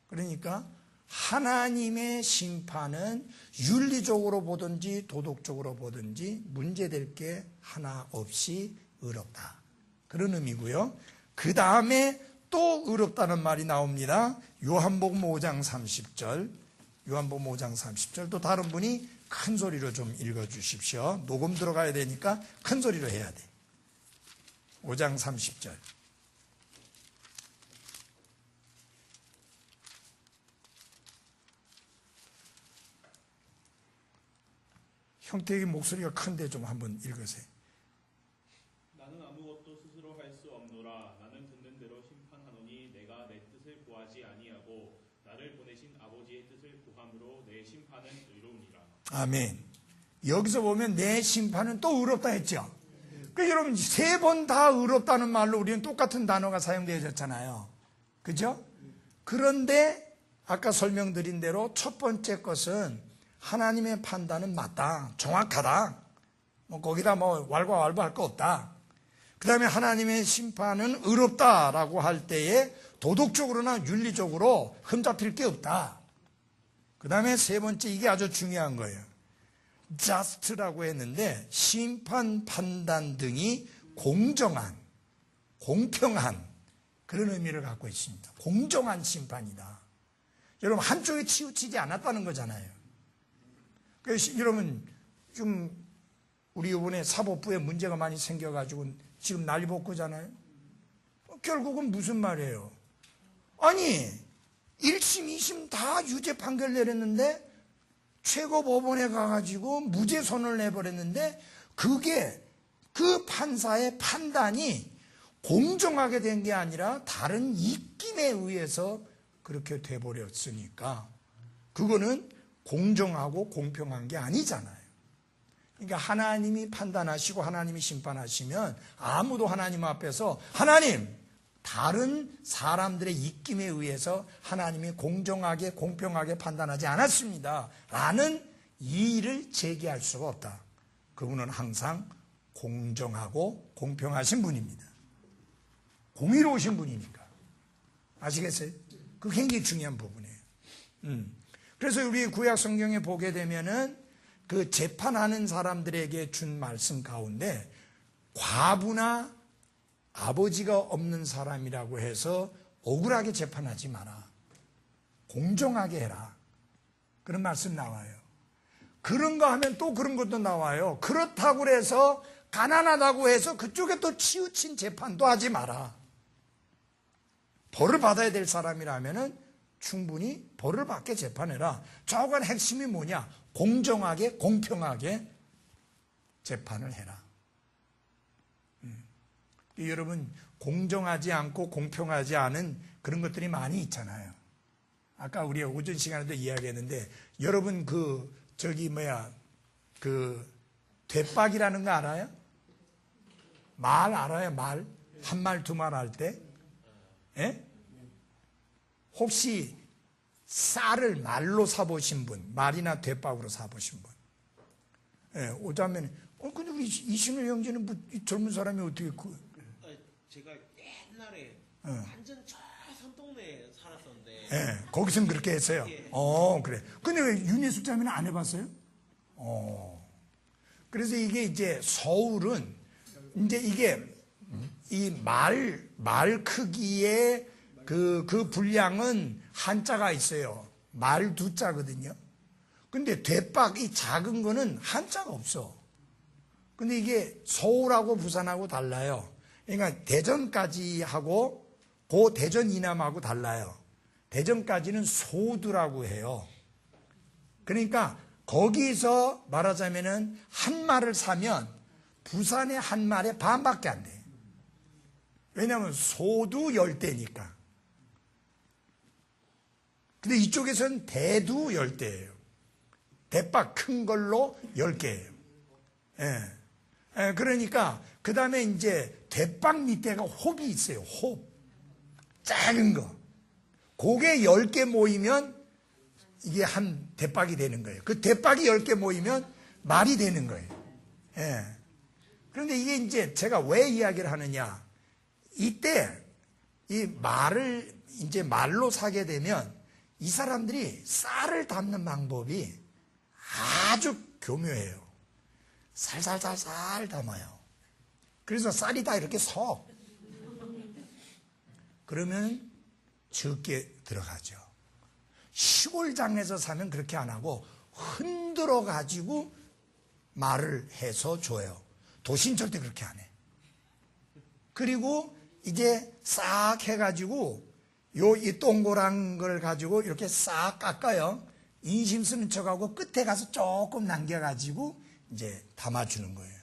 S1: 그러니까 하나님의 심판은 윤리적으로 보든지 도덕적으로 보든지 문제될 게 하나 없이 의롭다. 그런 의미고요. 그 다음에 또 의롭다는 말이 나옵니다. 요한복음 5장 30절. 요한복음 5장 30절. 또 다른 분이 큰 소리로 좀 읽어주십시오. 녹음 들어가야 되니까 큰 소리로 해야 돼. 5장 30절. 형태의 목소리가 큰데 좀 한번 읽으세요.
S5: 나는 아무것도 스스로 할 수 없노라. 나는 듣는 대로 심판하노니 내가 내 뜻을 구하지 아니하고 나를 보내신 아버지의 뜻을 구함으로 내 심판은 의로우니라.
S1: 아멘. 여기서 보면 내 심판은 또 의롭다 했죠. 그 여러분 세 번 다 의롭다는 말로 우리는 똑같은 단어가 사용되어졌잖아요. 그죠? 그런데 아까 설명드린 대로 첫 번째 것은 하나님의 판단은 맞다. 정확하다. 뭐 거기다 뭐 왈가왈부할 거 없다. 그 다음에 하나님의 심판은 의롭다라고 할 때에 도덕적으로나 윤리적으로 흠잡힐 게 없다. 그 다음에 세 번째, 이게 아주 중요한 거예요. just라고 했는데 심판, 판단 등이 공정한, 공평한 그런 의미를 갖고 있습니다. 공정한 심판이다. 여러분 한쪽에 치우치지 않았다는 거잖아요. 그래서 여러분 좀 우리 이번에 사법부에 문제가 많이 생겨가지고 지금 난리 벗고잖아요. 결국은 무슨 말이에요? 아니 1심, 2심 다 유죄 판결 내렸는데 최고법원에 가가지고 무죄 선언을 내버렸는데 그게 그 판사의 판단이 공정하게 된 게 아니라 다른 입김에 의해서 그렇게 돼버렸으니까 그거는 공정하고 공평한 게 아니잖아요. 그러니까 하나님이 판단하시고 하나님이 심판하시면 아무도 하나님 앞에서 하나님, 다른 사람들의 입김에 의해서 하나님이 공정하게 공평하게 판단하지 않았습니다 라는 이의를 제기할 수가 없다. 그분은 항상 공정하고 공평하신 분입니다. 공의로우신 분이니까. 아시겠어요? 그게 굉장히 중요한 부분이에요. 그래서 우리 구약 성경에 보게 되면은 그 재판하는 사람들에게 준 말씀 가운데 과부나 아버지가 없는 사람이라고 해서 억울하게 재판하지 마라. 공정하게 해라. 그런 말씀 나와요. 그런가 하면 또 그런 것도 나와요. 그렇다고 해서 가난하다고 해서 그쪽에 또 치우친 재판도 하지 마라. 벌을 받아야 될 사람이라면은 충분히 벌을 받게 재판해라. 좌우간 핵심이 뭐냐? 공정하게 공평하게 재판을 해라. 여러분 공정하지 않고 공평하지 않은 그런 것들이 많이 있잖아요. 아까 우리 오전 시간에도 이야기했는데 여러분 그 대박이라는 거 알아요? 말 알아요? 말? 한 말 두 말 할 때? 예? 혹시 쌀을 말로 사보신 분, 말이나 대박으로 사보신 분? 예, 오자면 근데 우리 이신우 형제는 뭐 젊은 사람이 어떻게
S2: 제가 옛날에 완전 저 산동네에 살았었는데
S1: 예, 거기서는 그렇게 했어요.
S2: 예.
S1: 그래. 근데 왜 윤예수 자매는 안 해봤어요? 그래서 이게 이제 서울은 이제 이게 이 말 크기의 그 분량은 한자가 있어요. 말 두 자거든요. 근데 대박 이 작은 거는 한자가 없어. 근데 이게 서울하고 부산하고 달라요. 그러니까 대전까지 하고 그 대전 이남하고 달라요. 대전까지는 소두라고 해요. 그러니까 거기서 말하자면은 한 말을 사면 부산의 한 말의 반밖에 안 돼. 왜냐하면 소두 열대니까. 근데 이쪽에서는 대두 열대예요. 대박 큰 걸로 10개예요. 예. 그러니까 그 다음에 이제 대박 밑에가 홉이 있어요. 홉. 작은 거. 그게 10개 모이면 이게 한 대박이 되는 거예요. 그 대박이 10개 모이면 말이 되는 거예요. 예. 그런데 이게 이제 제가 왜 이야기를 하느냐. 이때 이 말을 이제 말로 사게 되면 이 사람들이 쌀을 담는 방법이 아주 교묘해요. 살살살살 담아요. 그래서 쌀이 다 이렇게 서. 그러면 적게 들어가죠. 시골장에서 사면 그렇게 안 하고 흔들어 가지고 말을 해서 줘요. 도시는 절대 그렇게 안 해. 그리고 이제 싹 해가지고 이 동그란 걸 가지고 이렇게 싹 깎아요. 인심 쓰는 척하고 끝에 가서 조금 남겨가지고 이제 담아주는 거예요.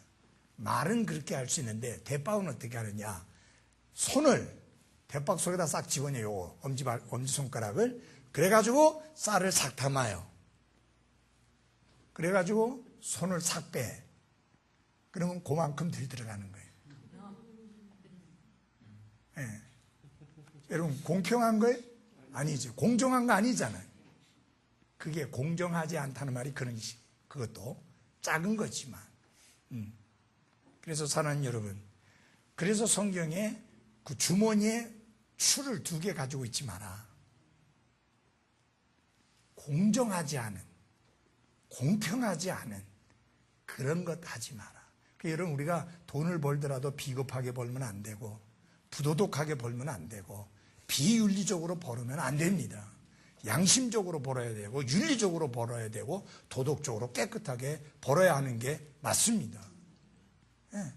S1: 말은 그렇게 할 수 있는데 대박은 어떻게 하느냐. 손을 대박 속에다 싹 집어넣어요. 엄지손가락을. 그래가지고 쌀을 싹 담아요. 그래가지고 손을 싹 빼. 그러면 그만큼 들 들어가는 거예요. 예. 여러분 공평한 거예요? 아니죠. 공정한 거 아니잖아요. 그게 공정하지 않다는 말이 그런 식. 그것도 작은 거지만. 그래서 사랑하는 여러분, 그래서 성경에 그 주머니에 추를 2개 가지고 있지 마라. 공정하지 않은, 공평하지 않은 그런 것 하지 마라. 그러니까 여러분 우리가 돈을 벌더라도 비겁하게 벌면 안 되고 부도덕하게 벌면 안 되고 비윤리적으로 벌으면 안 됩니다. 양심적으로 벌어야 되고 윤리적으로 벌어야 되고 도덕적으로 깨끗하게 벌어야 하는 게 맞습니다. 예.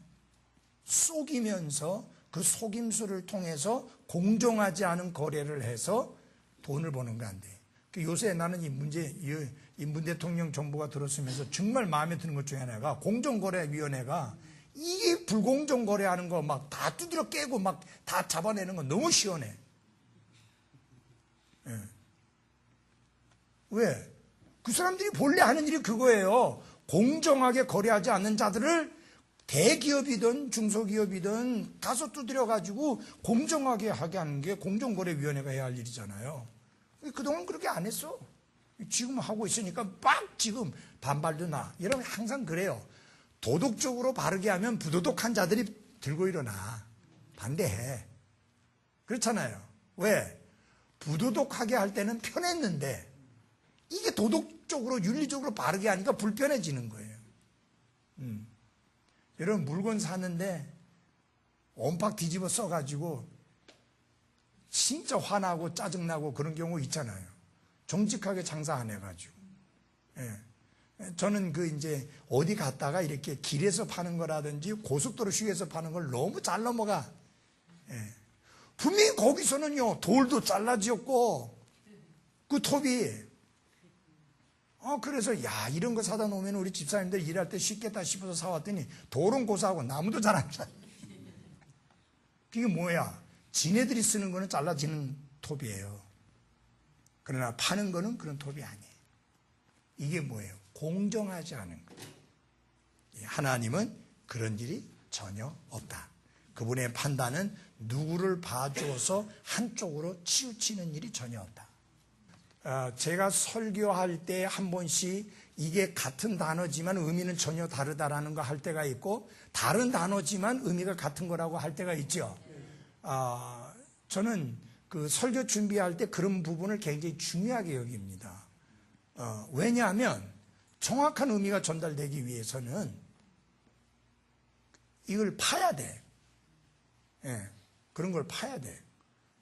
S1: 속이면서 그 속임수를 통해서 공정하지 않은 거래를 해서 돈을 버는 거 안 돼. 요새 나는 이 문 대통령 정부가 들었으면서 정말 마음에 드는 것 중에 하나가 공정거래위원회가 이게 불공정 거래하는 거 막 다 두드려 깨고 막 다 잡아내는 거 너무 시원해. 예. 왜? 그 사람들이 본래 하는 일이 그거예요. 공정하게 거래하지 않는 자들을 대기업이든 중소기업이든 가서 두드려가지고 공정하게 하게 하는 게 공정거래위원회가 해야 할 일이잖아요. 그동안 그렇게 안 했어. 지금 하고 있으니까 막 지금 반발도 나. 여러분 항상 그래요. 도덕적으로 바르게 하면 부도덕한 자들이 들고 일어나. 반대해. 그렇잖아요. 왜? 부도덕하게 할 때는 편했는데 이게 도덕적으로 윤리적으로 바르게 하니까 불편해지는 거예요. 여러분 물건 사는데 온팍 뒤집어 써가지고 진짜 화나고 짜증나고 그런 경우 있잖아요. 정직하게 장사 안 해가지고. 예. 저는 이제 어디 갔다가 이렇게 길에서 파는 거라든지 고속도로 휴게소 파는 걸 너무 잘 넘어가. 예. 분명히 거기서는요 돌도 잘라지었고 그 톱이 그래서 야 이런 거 사다 놓으면 우리 집사님들 일할 때 쉽겠다 싶어서 사왔더니 돌은 고사하고 나무도 잘 안 잘. 그게 뭐야? 지네들이 쓰는 거는 잘라지는 톱이에요. 그러나 파는 거는 그런 톱이 아니에요. 이게 뭐예요? 공정하지 않은 거예요. 하나님은 그런 일이 전혀 없다. 그분의 판단은 누구를 봐주어서 한쪽으로 치우치는 일이 전혀 없다. 제가 설교할 때 한 번씩 이게 같은 단어지만 의미는 전혀 다르다라는 거 할 때가 있고 다른 단어지만 의미가 같은 거라고 할 때가 있죠. 저는 그 설교 준비할 때 그런 부분을 굉장히 중요하게 여깁니다. 왜냐하면 정확한 의미가 전달되기 위해서는 이걸 파야 돼. 예, 그런 걸 파야 돼.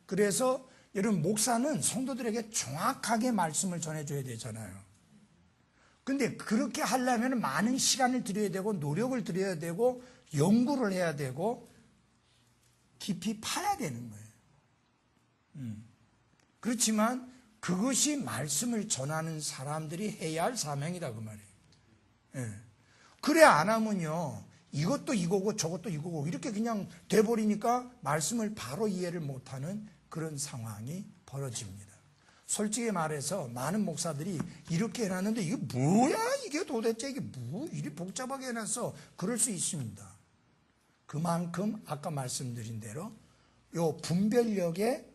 S1: 그래서 여러분 목사는 성도들에게 정확하게 말씀을 전해줘야 되잖아요. 근데 그렇게 하려면 많은 시간을 들여야 되고 노력을 들여야 되고 연구를 해야 되고 깊이 파야 되는 거예요. 그렇지만 그것이 말씀을 전하는 사람들이 해야 할 사명이다 그 말이에요. 예. 그래 안 하면요, 이것도 이거고 저것도 이거고 이렇게 그냥 돼버리니까 말씀을 바로 이해를 못하는 그런 상황이 벌어집니다. 솔직히 말해서 많은 목사들이 이렇게 해놨는데 이게 뭐야, 이게 도대체 이게 뭐 이리 복잡하게 해놨어, 그럴 수 있습니다. 그만큼 아까 말씀드린 대로 요 분별력에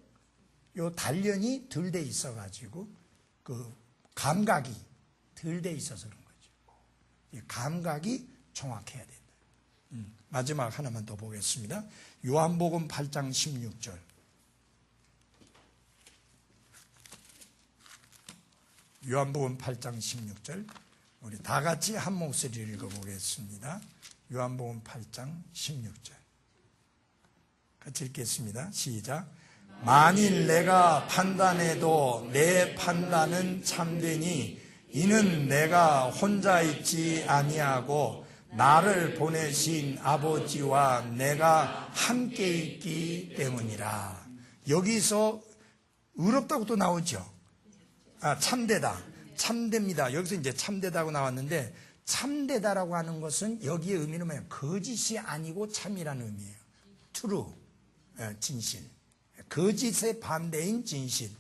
S1: 요 단련이 덜 돼 있어가지고 그 감각이 덜 돼 있어서 그런 거죠. 이 감각이 정확해야 된다. 마지막 하나만 더 보겠습니다. 요한복음 8장 16절. 요한복음 8장 16절. 우리 다 같이 한 목소리를 읽어보겠습니다. 요한복음 8장 16절. 같이 읽겠습니다. 시작. 만일 내가 판단해도 내 판단은 참되니 이는 내가 혼자 있지 아니하고 나를 보내신 아버지와 내가 함께 있기 때문이라. 여기서 의롭다고 또 나오죠. 참되다. 참됩니다. 여기서 이제 참되다고 나왔는데, 참되다라고 하는 것은 여기에 의미는 뭐예요? 거짓이 아니고 참이라는 의미예요. true, 진실. 거짓의 반대인 진실,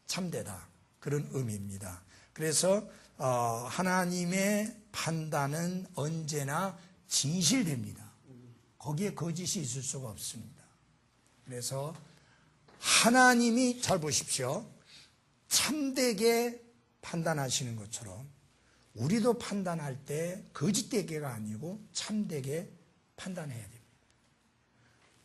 S1: 참되다. 그런 의미입니다. 그래서 하나님의 판단은 언제나 진실됩니다. 거기에 거짓이 있을 수가 없습니다. 그래서 하나님이, 잘 보십시오, 참되게 판단하시는 것처럼 우리도 판단할 때 거짓되게가 아니고 참되게 판단해야 됩니다.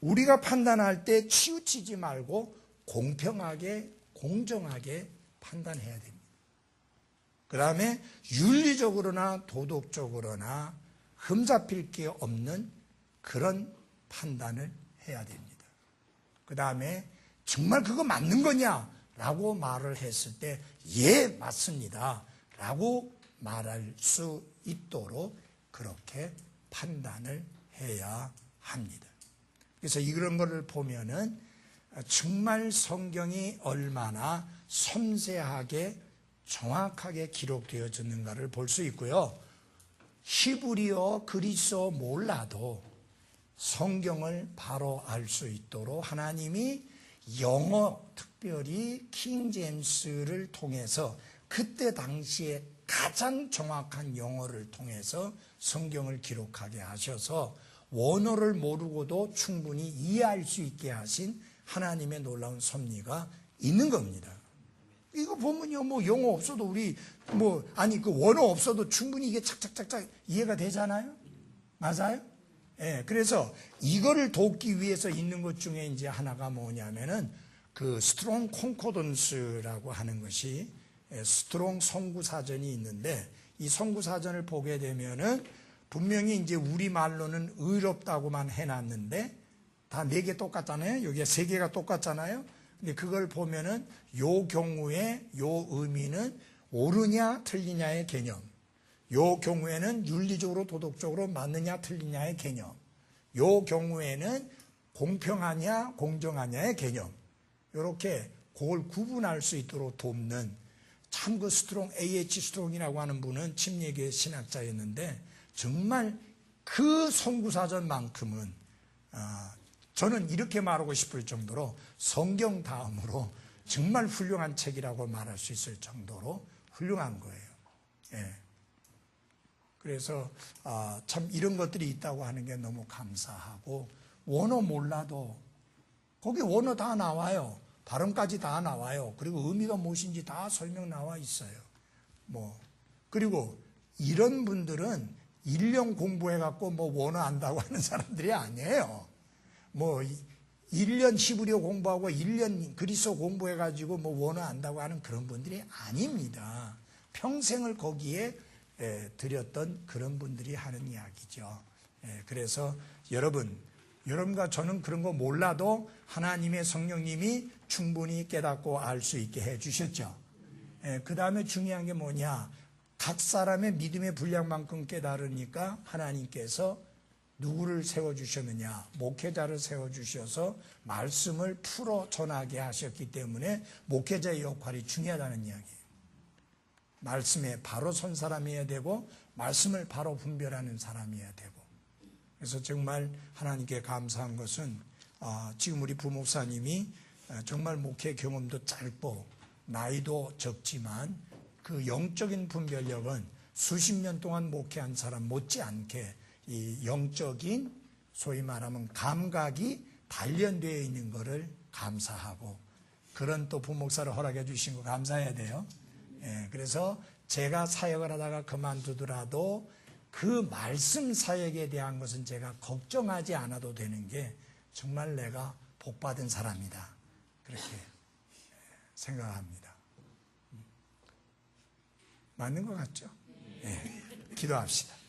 S1: 우리가 판단할 때 치우치지 말고 공평하게, 공정하게 판단해야 됩니다. 그 다음에 윤리적으로나 도덕적으로나 흠잡힐 게 없는 그런 판단을 해야 됩니다. 그 다음에 정말 그거 맞는 거냐? 라고 말을 했을 때, 예, 맞습니다. 라고 말할 수 있도록 그렇게 판단을 해야 합니다. 그래서 이런 거를 보면은 정말 성경이 얼마나 섬세하게 정확하게 기록되어졌는가를 볼 수 있고요. 히브리어, 그리스어 몰라도 성경을 바로 알 수 있도록 하나님이 영어, 특별히 킹제임스를 통해서 그때 당시에 가장 정확한 영어를 통해서 성경을 기록하게 하셔서 원어를 모르고도 충분히 이해할 수 있게 하신 하나님의 놀라운 섭리가 있는 겁니다. 이거 보면요, 뭐 영어 없어도 우리 그 원어 없어도 충분히 이게 착착착착 이해가 되잖아요. 맞아요? 예, 그래서 이거를 돕기 위해서 있는 것 중에 이제 하나가 뭐냐면은 그 스트롱 콘코던스라고 하는 것이, 스트롱 성구사전이 있는데, 이 성구사전을 보게 되면은 분명히 이제 우리말로는 의롭다고만 해놨는데 다 4개 똑같잖아요. 여기에 3개가 똑같잖아요. 근데 그걸 보면은 요 경우에 요 의미는 옳으냐 틀리냐의 개념, 요 경우에는 윤리적으로 도덕적으로 맞느냐 틀리냐의 개념, 요 경우에는 공평하냐 공정하냐의 개념, 이렇게 그걸 구분할 수 있도록 돕는, 참 그 스트롱, A.H. 스트롱이라고 하는 분은 침례교회 신학자였는데 정말 그 성구사전만큼은 저는 이렇게 말하고 싶을 정도로 성경 다음으로 정말 훌륭한 책이라고 말할 수 있을 정도로 훌륭한 거예요. 예. 그래서 참 이런 것들이 있다고 하는 게 너무 감사하고, 원어 몰라도 거기 원어 다 나와요. 발음까지 다 나와요. 그리고 의미가 무엇인지 다 설명 나와 있어요. 그리고 이런 분들은 1년 공부해갖고 원어 안다고 하는 사람들이 아니에요. 1년 히브리어 공부하고 1년 그리스어 공부해가지고 원어 안다고 하는 그런 분들이 아닙니다. 평생을 거기에 들였던 그런 분들이 하는 이야기죠. 그래서 여러분과 저는 그런 거 몰라도 하나님의 성령님이 충분히 깨닫고 알 수 있게 해주셨죠. 그 다음에 중요한 게 뭐냐, 각 사람의 믿음의 분량만큼 깨달으니까 하나님께서 누구를 세워주셨느냐? 목회자를 세워주셔서 말씀을 풀어 전하게 하셨기 때문에 목회자의 역할이 중요하다는 이야기예요. 말씀에 바로 선 사람이어야 되고 말씀을 바로 분별하는 사람이어야 되고. 그래서 정말 하나님께 감사한 것은 지금 우리 부목사님이 정말 목회 경험도 짧고 나이도 적지만 그 영적인 분별력은 수십 년 동안 목회한 사람 못지않게 이 영적인 소위 말하면 감각이 단련되어 있는 것을 감사하고, 그런 또 부목사를 허락해 주신 거 감사해야 돼요. 그래서 제가 사역을 하다가 그만두더라도 그 말씀 사역에 대한 것은 제가 걱정하지 않아도 되는 게 정말 내가 복받은 사람이다, 그렇게 생각합니다. 맞는 것 같죠? 기도합시다.